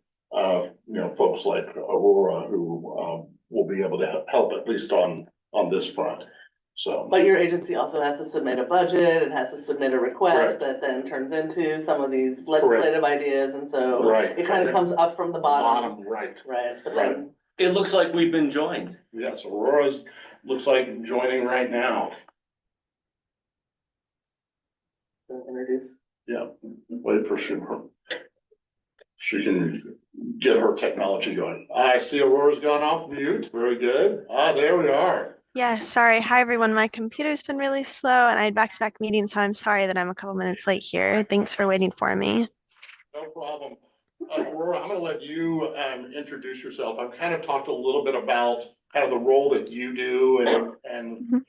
folks like Aurora who will be able to help at least on this front. So. But your agency also has to submit a budget and has to submit a request that then turns into some of these legislative ideas. And so it kind of comes up from the bottom. Right. But then it looks like we've been joined. Yes, Aurora's looks like joining right now. Introduce. Yeah, wait for sure. She can get her technology going. I see Aurora's gone off mute. Very good. There we are. Yeah, sorry. Hi, everyone. My computer's been really slow and I had back-to-back meetings, so I'm sorry that I'm a couple minutes late here. Thanks for waiting for me. No problem. Aurora, I'm going to let you introduce yourself. I've kind of talked a little bit about kind of the role that you do and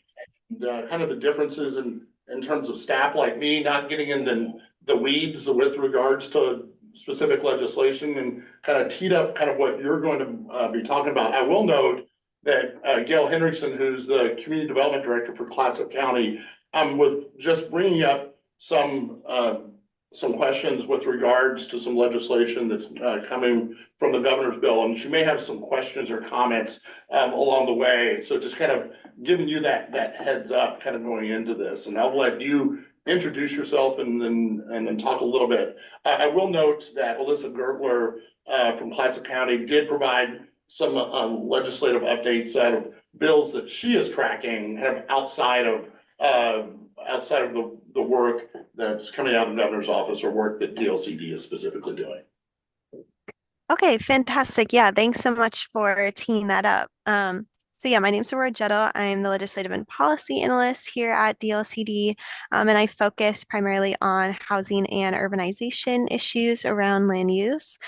kind of the differences in terms of staff like me, not getting in the weeds with regards to specific legislation and kind of teed up kind of what you're going to be talking about. I will note that Gail Hendrickson, who's the Community Development Director for Clatsop County, was just bringing up some questions with regards to some legislation that's coming from the governor's bill, and she may have some questions or comments along the way. So just kind of giving you that heads up, kind of going into this, and I'll let you introduce yourself and then talk a little bit. I will note that Alyssa Gertler from Clatsop County did provide some legislative updates out of bills that she is tracking kind of outside of the work that's coming out of the governor's office or work that DLCD is specifically doing. Okay, fantastic. Yeah, thanks so much for teeing that up. So yeah, my name's Aurora Jetto. I'm the Legislative and Policy Analyst here at DLCD, and I focus primarily on housing and urbanization issues around land use.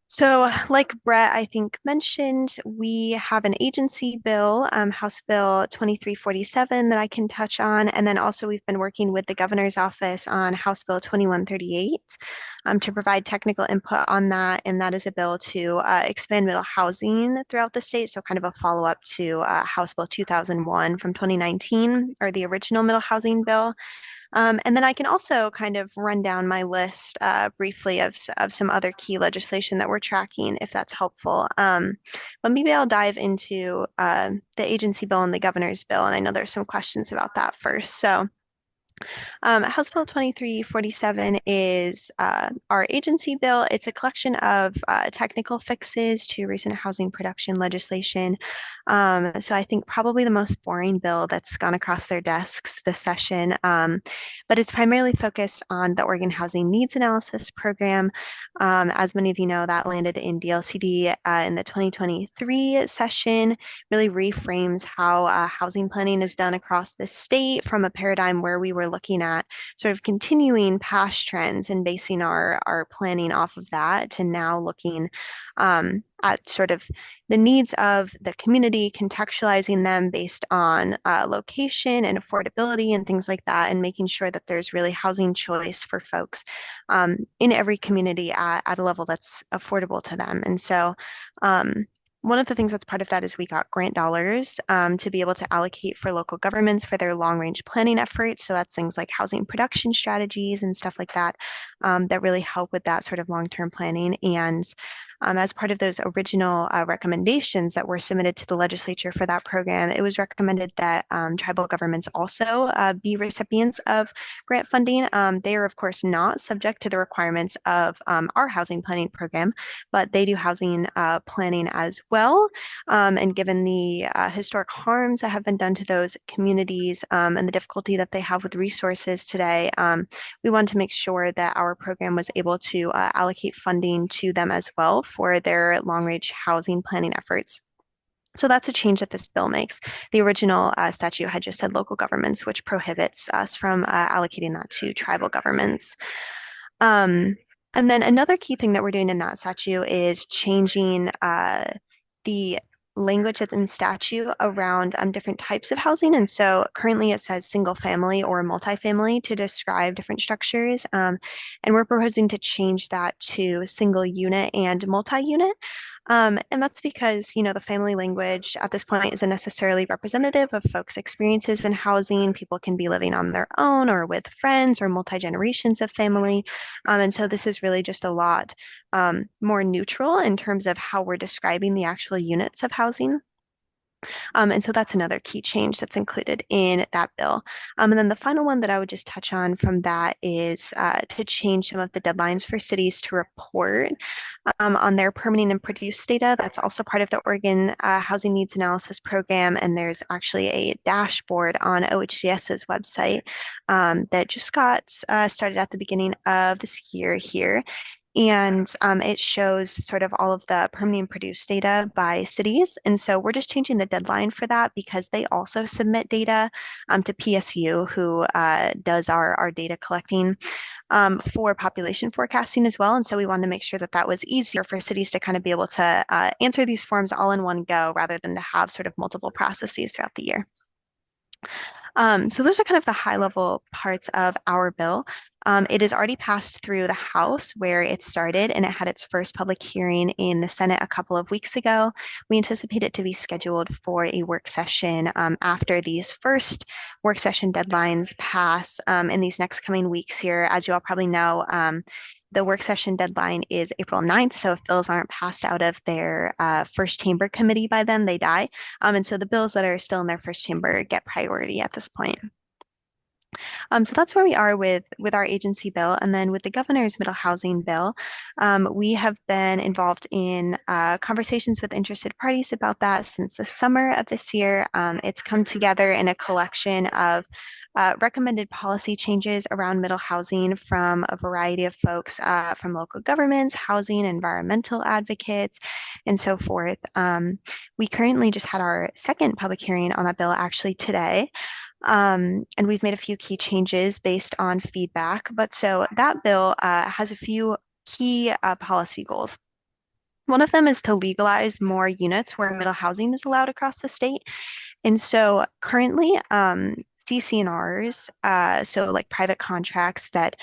So like Brett, I think mentioned, we have an agency bill, House Bill 2347 that I can touch on. And then also we've been working with the governor's office on House Bill 2138 to provide technical input on that. And that is a bill to expand middle housing throughout the state. So kind of a follow-up to House Bill 2001 from 2019, or the original middle housing bill. And then I can also kind of run down my list briefly of some other key legislation that we're tracking, if that's helpful. But maybe I'll dive into the agency bill and the governor's bill, and I know there's some questions about that first. So House Bill 2347 is our agency bill. It's a collection of technical fixes to recent housing production legislation. So I think probably the most boring bill that's gone across their desks this session. But it's primarily focused on the Oregon Housing Needs Analysis Program. As many of you know, that landed in DLCD in the 2023 session, really reframes how housing planning is done across the state from a paradigm where we were looking at sort of continuing past trends and basing our planning off of that to now looking at sort of the needs of the community, contextualizing them based on location and affordability and things like that, and making sure that there's really housing choice for folks in every community at a level that's affordable to them. And so one of the things that's part of that is we got grant dollars to be able to allocate for local governments for their long range planning efforts. So that's things like housing production strategies and stuff like that that really help with that sort of long term planning. And as part of those original recommendations that were submitted to the legislature for that program, it was recommended that tribal governments also be recipients of grant funding. They are, of course, not subject to the requirements of our housing planning program, but they do housing planning as well. And given the historic harms that have been done to those communities and the difficulty that they have with resources today, we wanted to make sure that our program was able to allocate funding to them as well for their long-range housing planning efforts. So that's a change that this bill makes. The original statute had just said local governments, which prohibits us from allocating that to tribal governments. And then another key thing that we're doing in that statute is changing the language that's in statute around different types of housing. And so currently it says single family or multifamily to describe different structures. And we're proposing to change that to single unit and multi-unit. And that's because, you know, the family language at this point isn't necessarily representative of folks' experiences in housing. People can be living on their own or with friends or multi-generations of family. And so this is really just a lot more neutral in terms of how we're describing the actual units of housing. And so that's another key change that's included in that bill. And then the final one that I would just touch on from that is to change some of the deadlines for cities to report on their permitting and produce data. That's also part of the Oregon Housing Needs Analysis Program. And there's actually a dashboard on OHCS's website that just got started at the beginning of this year here. And it shows sort of all of the permitting produced data by cities. And so we're just changing the deadline for that because they also submit data to PSU, who does our data collecting for population forecasting as well. And so we wanted to make sure that that was easier for cities to kind of be able to answer these forms all in one go rather than to have sort of multiple processes throughout the year. So those are kind of the high level parts of our bill. It has already passed through the House where it started and it had its first public hearing in the Senate a couple of weeks ago. We anticipate it to be scheduled for a work session after these first work session deadlines pass in these next coming weeks here. As you all probably know, the work session deadline is April 9th. So if bills aren't passed out of their first chamber committee by then, they die. And so the bills that are still in their first chamber get priority at this point. So that's where we are with our agency bill. And then with the governor's middle housing bill, we have been involved in conversations with interested parties about that since the summer of this year. It's come together in a collection of recommended policy changes around middle housing from a variety of folks from local governments, housing, environmental advocates, and so forth. We currently just had our second public hearing on that bill actually today. And we've made a few key changes based on feedback. But so that bill has a few key policy goals. One of them is to legalize more units where middle housing is allowed across the state. And so currently, CC&Rs, so like private contracts that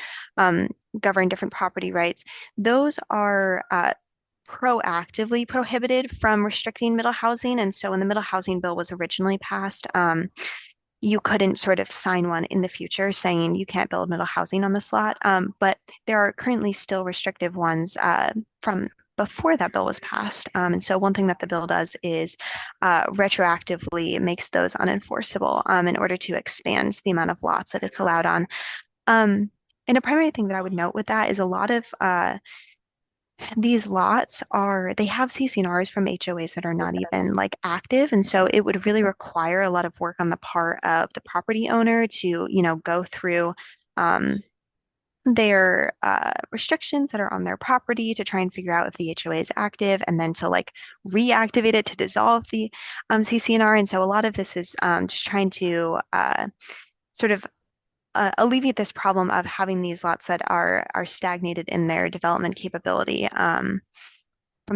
govern different property rights, those are proactively prohibited from restricting middle housing. And so when the middle housing bill was originally passed, you couldn't sort of sign one in the future saying you can't build middle housing on this lot. But there are currently still restrictive ones from before that bill was passed. And so one thing that the bill does is retroactively makes those unenforceable in order to expand the amount of lots that it's allowed on. And a primary thing that I would note with that is a lot of these lots they have CCNRs from HOAs that are not even like active. And so it would really require a lot of work on the part of the property owner to, go through their restrictions that are on their property to try and figure out if the HOA is active and then to like reactivate it to dissolve the CCNR. And so a lot of this is just trying to sort of alleviate this problem of having these lots that are stagnated in their development capability from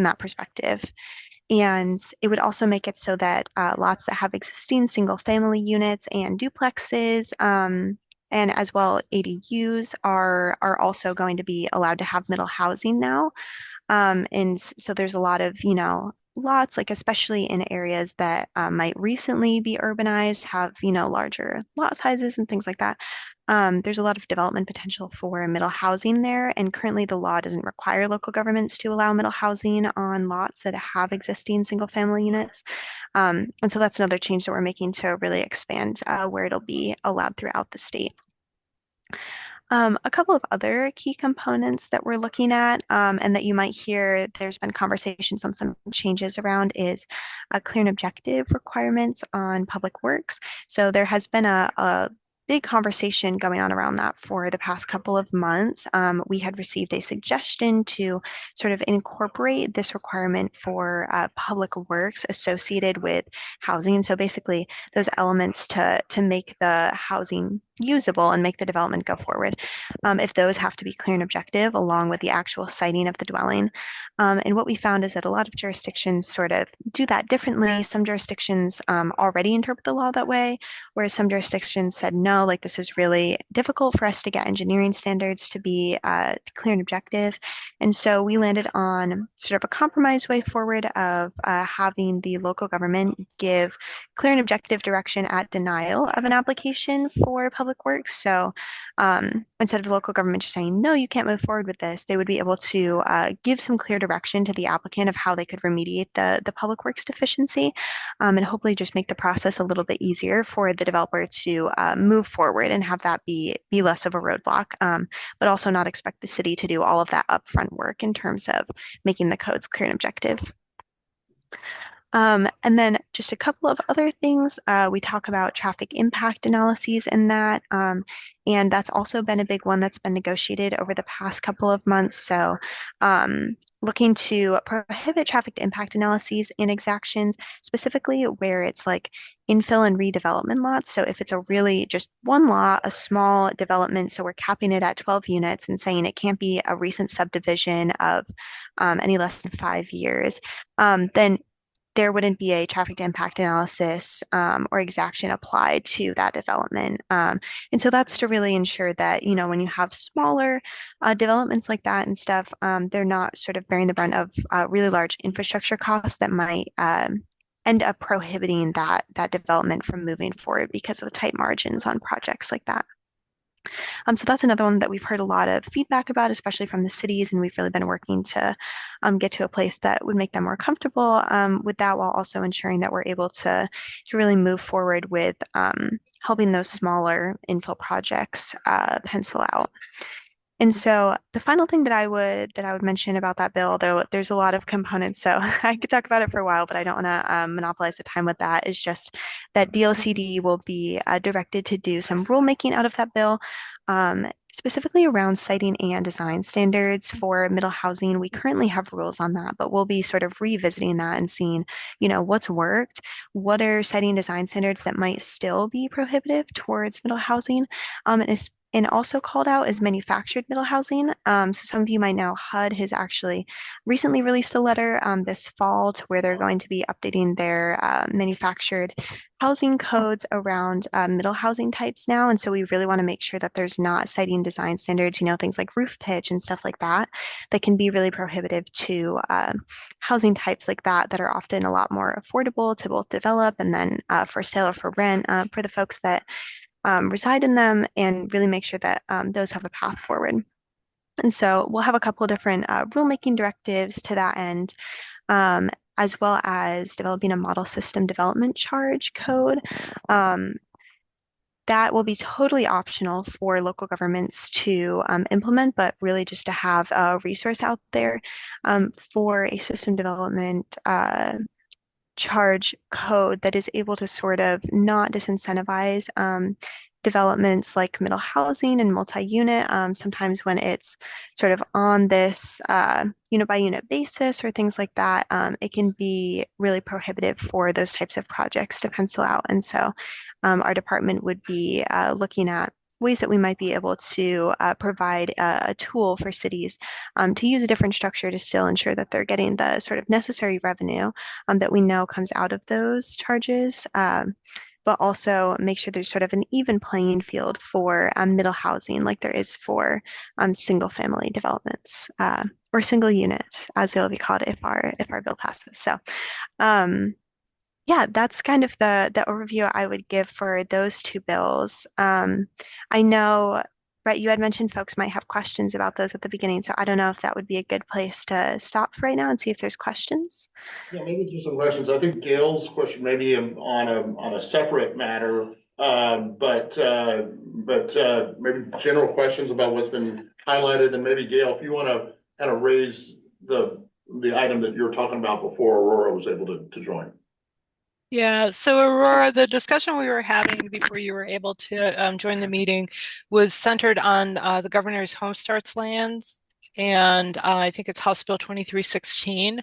that perspective. And it would also make it so that lots that have existing single family units and duplexes and as well ADUs are also going to be allowed to have middle housing now. And so there's a lot of, lots, like especially in areas that might recently be urbanized, have, larger lot sizes and things like that. There's a lot of development potential for middle housing there. And currently the law doesn't require local governments to allow middle housing on lots that have existing single family units. And so that's another change that we're making to really expand where it'll be allowed throughout the state. A couple of other key components that we're looking at and that you might hear there's been conversations on some changes around is clear and objective requirements on public works. So there has been a big conversation going on around that for the past couple of months. We had received a suggestion to sort of incorporate this requirement for public works associated with housing. So basically those elements to make the housing usable and make the development go forward. If those have to be clear and objective along with the actual siting of the dwelling. And what we found is that a lot of jurisdictions sort of do that differently. Some jurisdictions already interpret the law that way, whereas some jurisdictions said, no, like this is really difficult for us to get engineering standards to be clear and objective. And so we landed on sort of a compromise way forward of having the local government give clear and objective direction at denial of an application for public works. So instead of the local government just saying, no, you can't move forward with this, they would be able to give some clear direction to the applicant of how they could remediate the public works deficiency and hopefully just make the process a little bit easier for the developer to move forward and have that be less of a roadblock, but also not expect the city to do all of that upfront work in terms of making the codes clear and objective. And then just a couple of other things. We talk about traffic impact analyses in that, and that's also been a big one that's been negotiated over the past couple of months. So looking to prohibit traffic impact analyses in exactions, specifically where it's like infill and redevelopment lots. So if it's a really just one lot, a small development, so we're capping it at 12 units and saying it can't be a recent subdivision of any less than 5 years, then there wouldn't be a traffic impact analysis or exaction applied to that development. And so that's to really ensure that, when you have smaller developments like that and stuff, they're not sort of bearing the brunt of really large infrastructure costs that might end up prohibiting that development from moving forward because of the tight margins on projects like that. So that's another one that we've heard a lot of feedback about, especially from the cities, and we've really been working to get to a place that would make them more comfortable with that, while also ensuring that we're able to really move forward with helping those smaller infill projects pencil out. And so the final thing that I would mention about that bill, though there's a lot of components, so I could talk about it for a while, but I don't want to monopolize the time with that, is just that DLCD will be directed to do some rulemaking out of that bill, specifically around siting and design standards for middle housing. We currently have rules on that, but we'll be sort of revisiting that and seeing, what's worked, what are siting design standards that might still be prohibitive towards middle housing, and And also called out is manufactured middle housing. So some of you might know HUD has actually recently released a letter this fall to where they're going to be updating their manufactured housing codes around middle housing types now. And so we really want to make sure that there's not citing design standards, things like roof pitch and stuff like that, that can be really prohibitive to housing types like that are often a lot more affordable to both develop and then for sale or for rent for the folks that reside in them, and really make sure that those have a path forward. And so we'll have a couple of different rulemaking directives to that end, as well as developing a model system development charge code. That will be totally optional for local governments to implement, but really just to have a resource out there for a system development charge code that is able to sort of not disincentivize developments like middle housing and multi-unit. Sometimes when it's sort of on this unit by unit basis or things like that, it can be really prohibitive for those types of projects to pencil out. And so our department would be looking at ways that we might be able to provide a tool for cities to use a different structure to still ensure that they're getting the sort of necessary revenue that we know comes out of those charges, but also make sure there's sort of an even playing field for middle housing like there is for single family developments or single units, as they'll be called if our bill passes. So yeah, that's kind of the overview I would give for those two bills. I know, Brett, you had mentioned folks might have questions about those at the beginning, so I don't know if that would be a good place to stop for right now and see if there's questions. Yeah, maybe there's some questions. I think Gail's question maybe on a separate matter, but maybe general questions about what's been highlighted, and maybe Gail, if you want to kind of raise the item that you were talking about before Aurora was able to join. Yeah, so Aurora, the discussion we were having before you were able to join the meeting was centered on the governor's home starts lands, and I think it's House Bill 2316.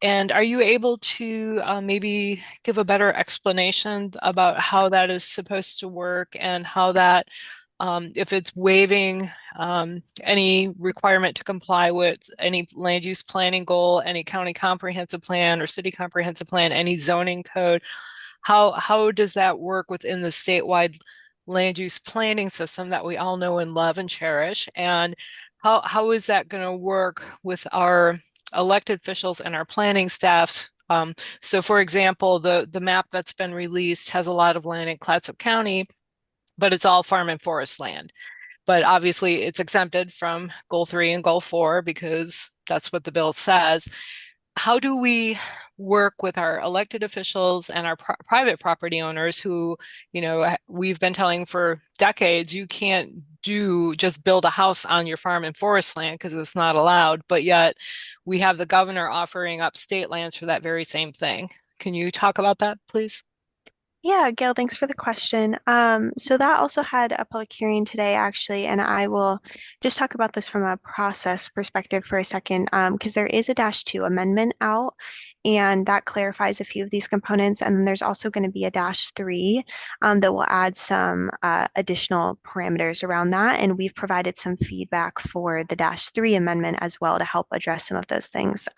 And are you able to maybe give a better explanation about how that is supposed to work and how that, if it's waiving any requirement to comply with any land use planning goal, any county comprehensive plan or city comprehensive plan, any zoning code, how does that work within the statewide land use planning system that we all know and love and cherish? And how is that going to work with our elected officials and our planning staffs? So for example, the map that's been released has a lot of land in Clatsop County, but it's all farm and forest land. But obviously it's exempted from goal 3 and goal 4 because that's what the bill says. How do we work with our elected officials and our private property owners who, we've been telling for decades, you can't just build a house on your farm and forest land because it's not allowed, but yet we have the governor offering up state lands for that very same thing. Can you talk about that, please? Yeah, Gail, thanks for the question. So that also had a public hearing today, actually, and I will just talk about this from a process perspective for a second, because there is a -2 amendment out, and that clarifies a few of these components. And then there's also going to be a -3 that will add some additional parameters around that. And we've provided some feedback for the -3 amendment as well to help address some of those things.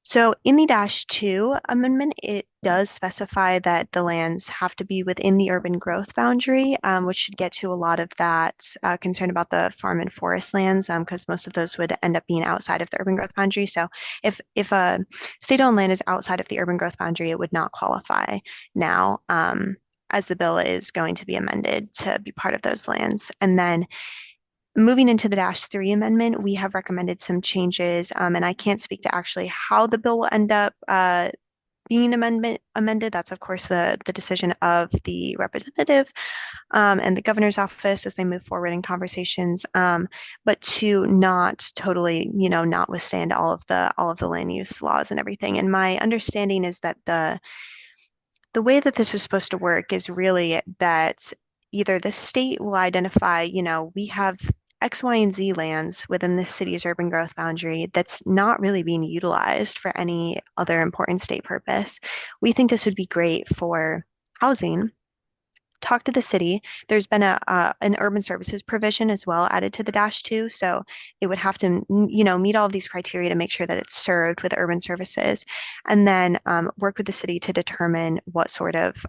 So in the -2 amendment, it does specify that the lands have to be within the urban growth boundary, which should get to a lot of that concern about the farm and forest lands, because most of those would end up being outside of the urban growth boundary. So if a state-owned land is outside of the urban growth boundary, it would not qualify now, as the bill is going to be amended to be part of those lands. And then moving into the -3 amendment, we have recommended some changes, and I can't speak to actually how the bill will end up being amended. That's, of course, the decision of the representative and the governor's office as they move forward in conversations, but to not totally, notwithstand all of the land use laws and everything. And my understanding is that the way that this is supposed to work is really that either the state will identify, we have X, Y, and Z lands within the city's urban growth boundary that's not really being utilized for any other important state purpose. We think this would be great for housing. talked to the city. There's been an urban services provision as well added to the -2, so it would have to, meet all of these criteria to make sure that it's served with urban services, and then work with the city to determine what sort of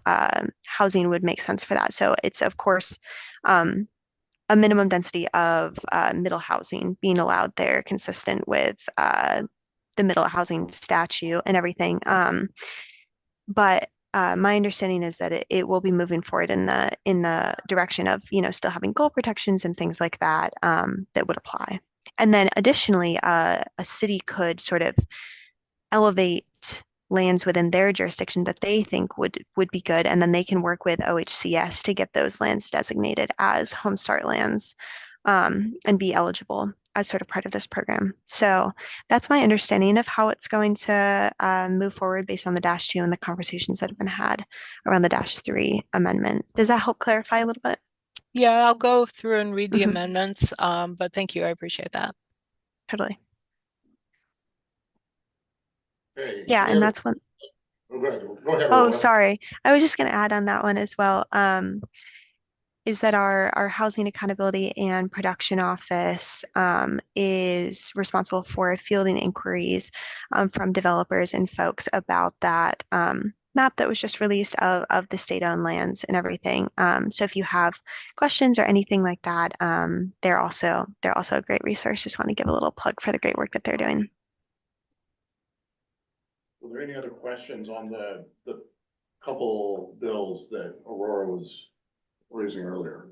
housing would make sense for that. So it's of course a minimum density of middle housing being allowed there, consistent with the middle housing statute and everything. But my understanding is that it will be moving forward in the direction of, still having goal protections and things like that that would apply. And then additionally, a city could sort of elevate lands within their jurisdiction that they think would be good, and then they can work with OHCS to get those lands designated as Homestart lands and be eligible as sort of part of this program. So that's my understanding of how it's going to move forward based on the -2 and the conversations that have been had around the -3 amendment. Does that help clarify a little bit? Yeah, I'll go through and read the Mhm. amendments, but thank you. I appreciate that. Totally. Okay. Yeah, any and other- that's one. Go ahead, go ahead, Oh, Aurora. sorry. I was just going to add on that one as well. Is that our Housing Accountability and Production Office is responsible for fielding inquiries from developers and folks about that map that was just released of the state-owned lands and everything. So if you have questions or anything like that, they're also a great resource. Just want to give a little plug for the great work that they're doing. Were there any other questions on the couple bills that Aurora was raising earlier?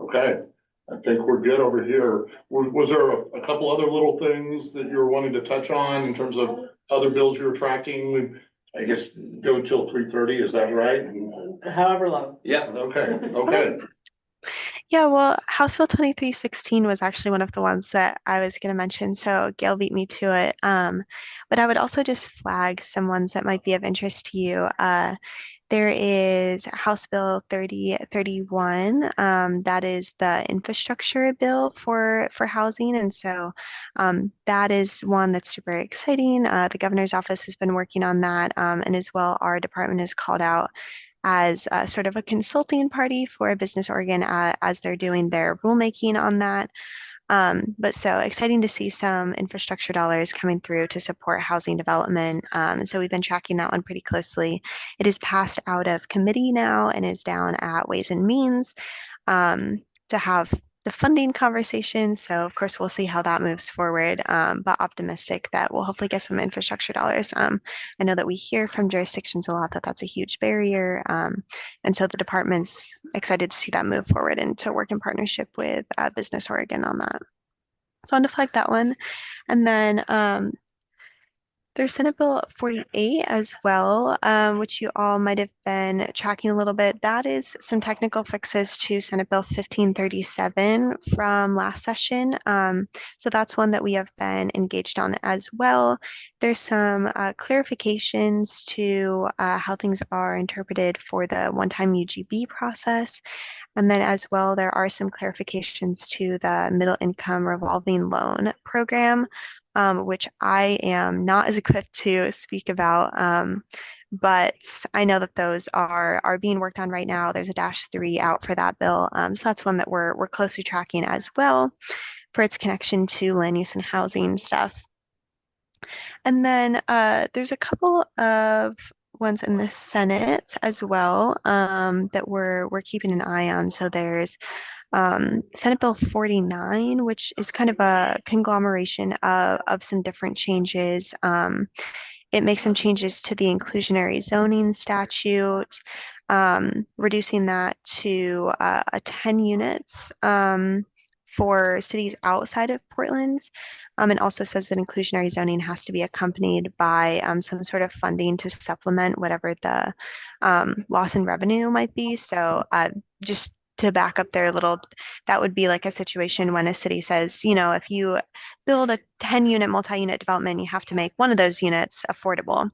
Okay, I think we're good over here. Was there a couple other little things that you were wanting to touch on in terms of other bills you were tracking? I guess go till 3:30, is that right? However long. Yeah. Okay. Yeah, well, House Bill 2316 was actually one of the ones that I was going to mention, so Gail beat me to it. But I would also just flag some ones that might be of interest to you. There is House Bill 3031. That is the infrastructure bill for housing, and so that is one that's super exciting. The governor's office has been working on that, and as well, our department has called out as sort of a consulting party for Business Oregon as they're doing their rulemaking on that. But so exciting to see some infrastructure dollars coming through to support housing development. And so we've been tracking that one pretty closely. It is passed out of committee now and is down at Ways and Means to have the funding conversation. So of course we'll see how that moves forward, but optimistic that we'll hopefully get some infrastructure dollars. I know that we hear from jurisdictions a lot that that's a huge barrier. And so the department's excited to see that move forward and to work in partnership with Business Oregon on that. So I want to flag that one. And then there's Senate Bill 48 as well, which you all might have been tracking a little bit. That is some technical fixes to Senate Bill 1537 from last session. So that's one that we have been engaged on as well. There's some clarifications to how things are interpreted for the one-time UGB process. And then as well, there are some clarifications to the middle income revolving loan program, which I am not as equipped to speak about. But I know that those are being worked on right now. There's a -3 out for that bill. So that's one that we're closely tracking as well for its connection to land use and housing stuff. And then there's a couple of ones in the Senate as well that we're keeping an eye on. So there's Senate Bill 49, which is kind of a conglomeration of some different changes. It makes some changes to the inclusionary zoning statute, reducing that to a 10 units for cities outside of Portland. And also says that inclusionary zoning has to be accompanied by some sort of funding to supplement whatever the loss in revenue might be. So just to back up there a little, that would be like a situation when a city says, if you build a 10-unit multi-unit development, you have to make one of those units affordable.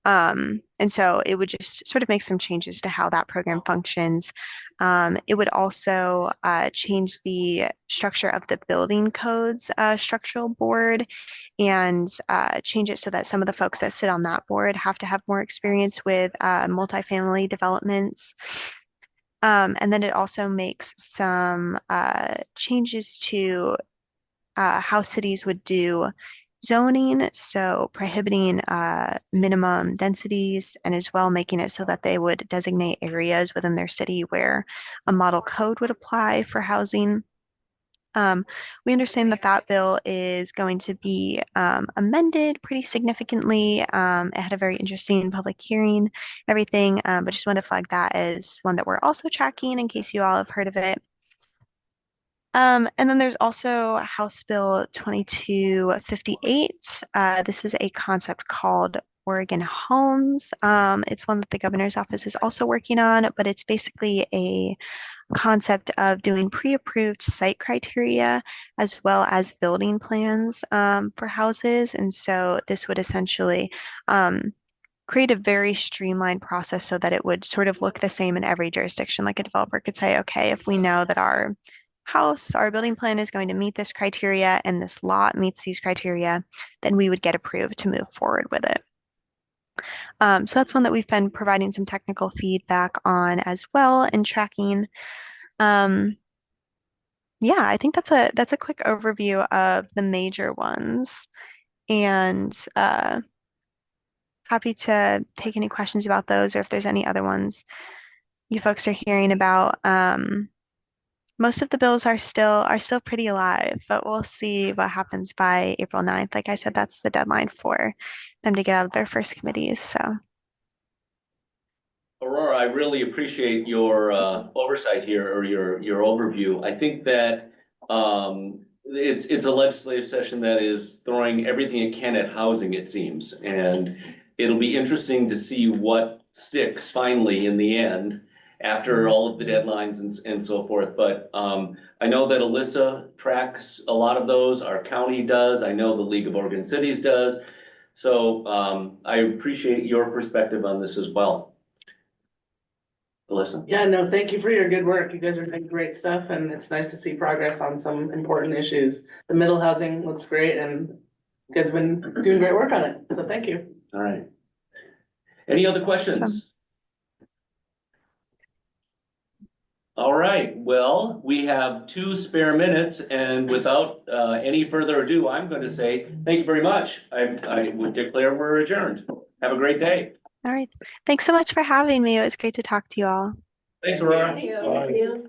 And so it would just sort of make some changes to how that program functions. It would also change the structure of the building codes structural board and change it so that some of the folks that sit on that board have to have more experience with multifamily developments. And then it also makes some changes to how cities would do zoning, so prohibiting minimum densities and as well making it so that they would designate areas within their city where a model code would apply for housing. We understand that that bill is going to be amended pretty significantly. It had a very interesting public hearing, and everything, but just wanted to flag that as one that we're also tracking in case you all have heard of it. And then there's also House Bill 2258. This is a concept called Oregon Homes. It's one that the governor's office is also working on, but it's basically a concept of doing pre-approved site criteria as well as building plans for houses. And so this would essentially create a very streamlined process so that it would sort of look the same in every jurisdiction. Like a developer could say, okay, if we know that our house, our building plan is going to meet this criteria and this lot meets these criteria, then we would get approved to move forward with it. So that's one that we've been providing some technical feedback on as well and tracking. Yeah, I think that's a quick overview of the major ones, and happy to take any questions about those or if there's any other ones you folks are hearing about. Most of the bills are still pretty alive, but we'll see what happens by April 9th. Like I said, that's the deadline for them to get out of their first committees. So Aurora, I really appreciate your oversight here or your overview. I think that it's a legislative session that is throwing everything it can at housing, it seems, and it'll be interesting to see what sticks finally in the end after all of the deadlines and so forth. But I know that Alyssa tracks a lot of those. Our county does. I know the League of Oregon Cities does. So I appreciate your perspective on this as well. Alyssa? Yeah, no, thank you for your good work. You guys are doing great stuff and it's nice to see progress on some important issues. The middle housing looks great and you guys have been doing great work on it. So thank you. All right. Any other questions? All right, well, we have 2 spare minutes, and without any further ado, I'm going to say thank you very much. I would declare we're adjourned. Have a great day. all right. Thanks so much for having me. It was great to talk to you all. Thanks, Aurora. Thank you.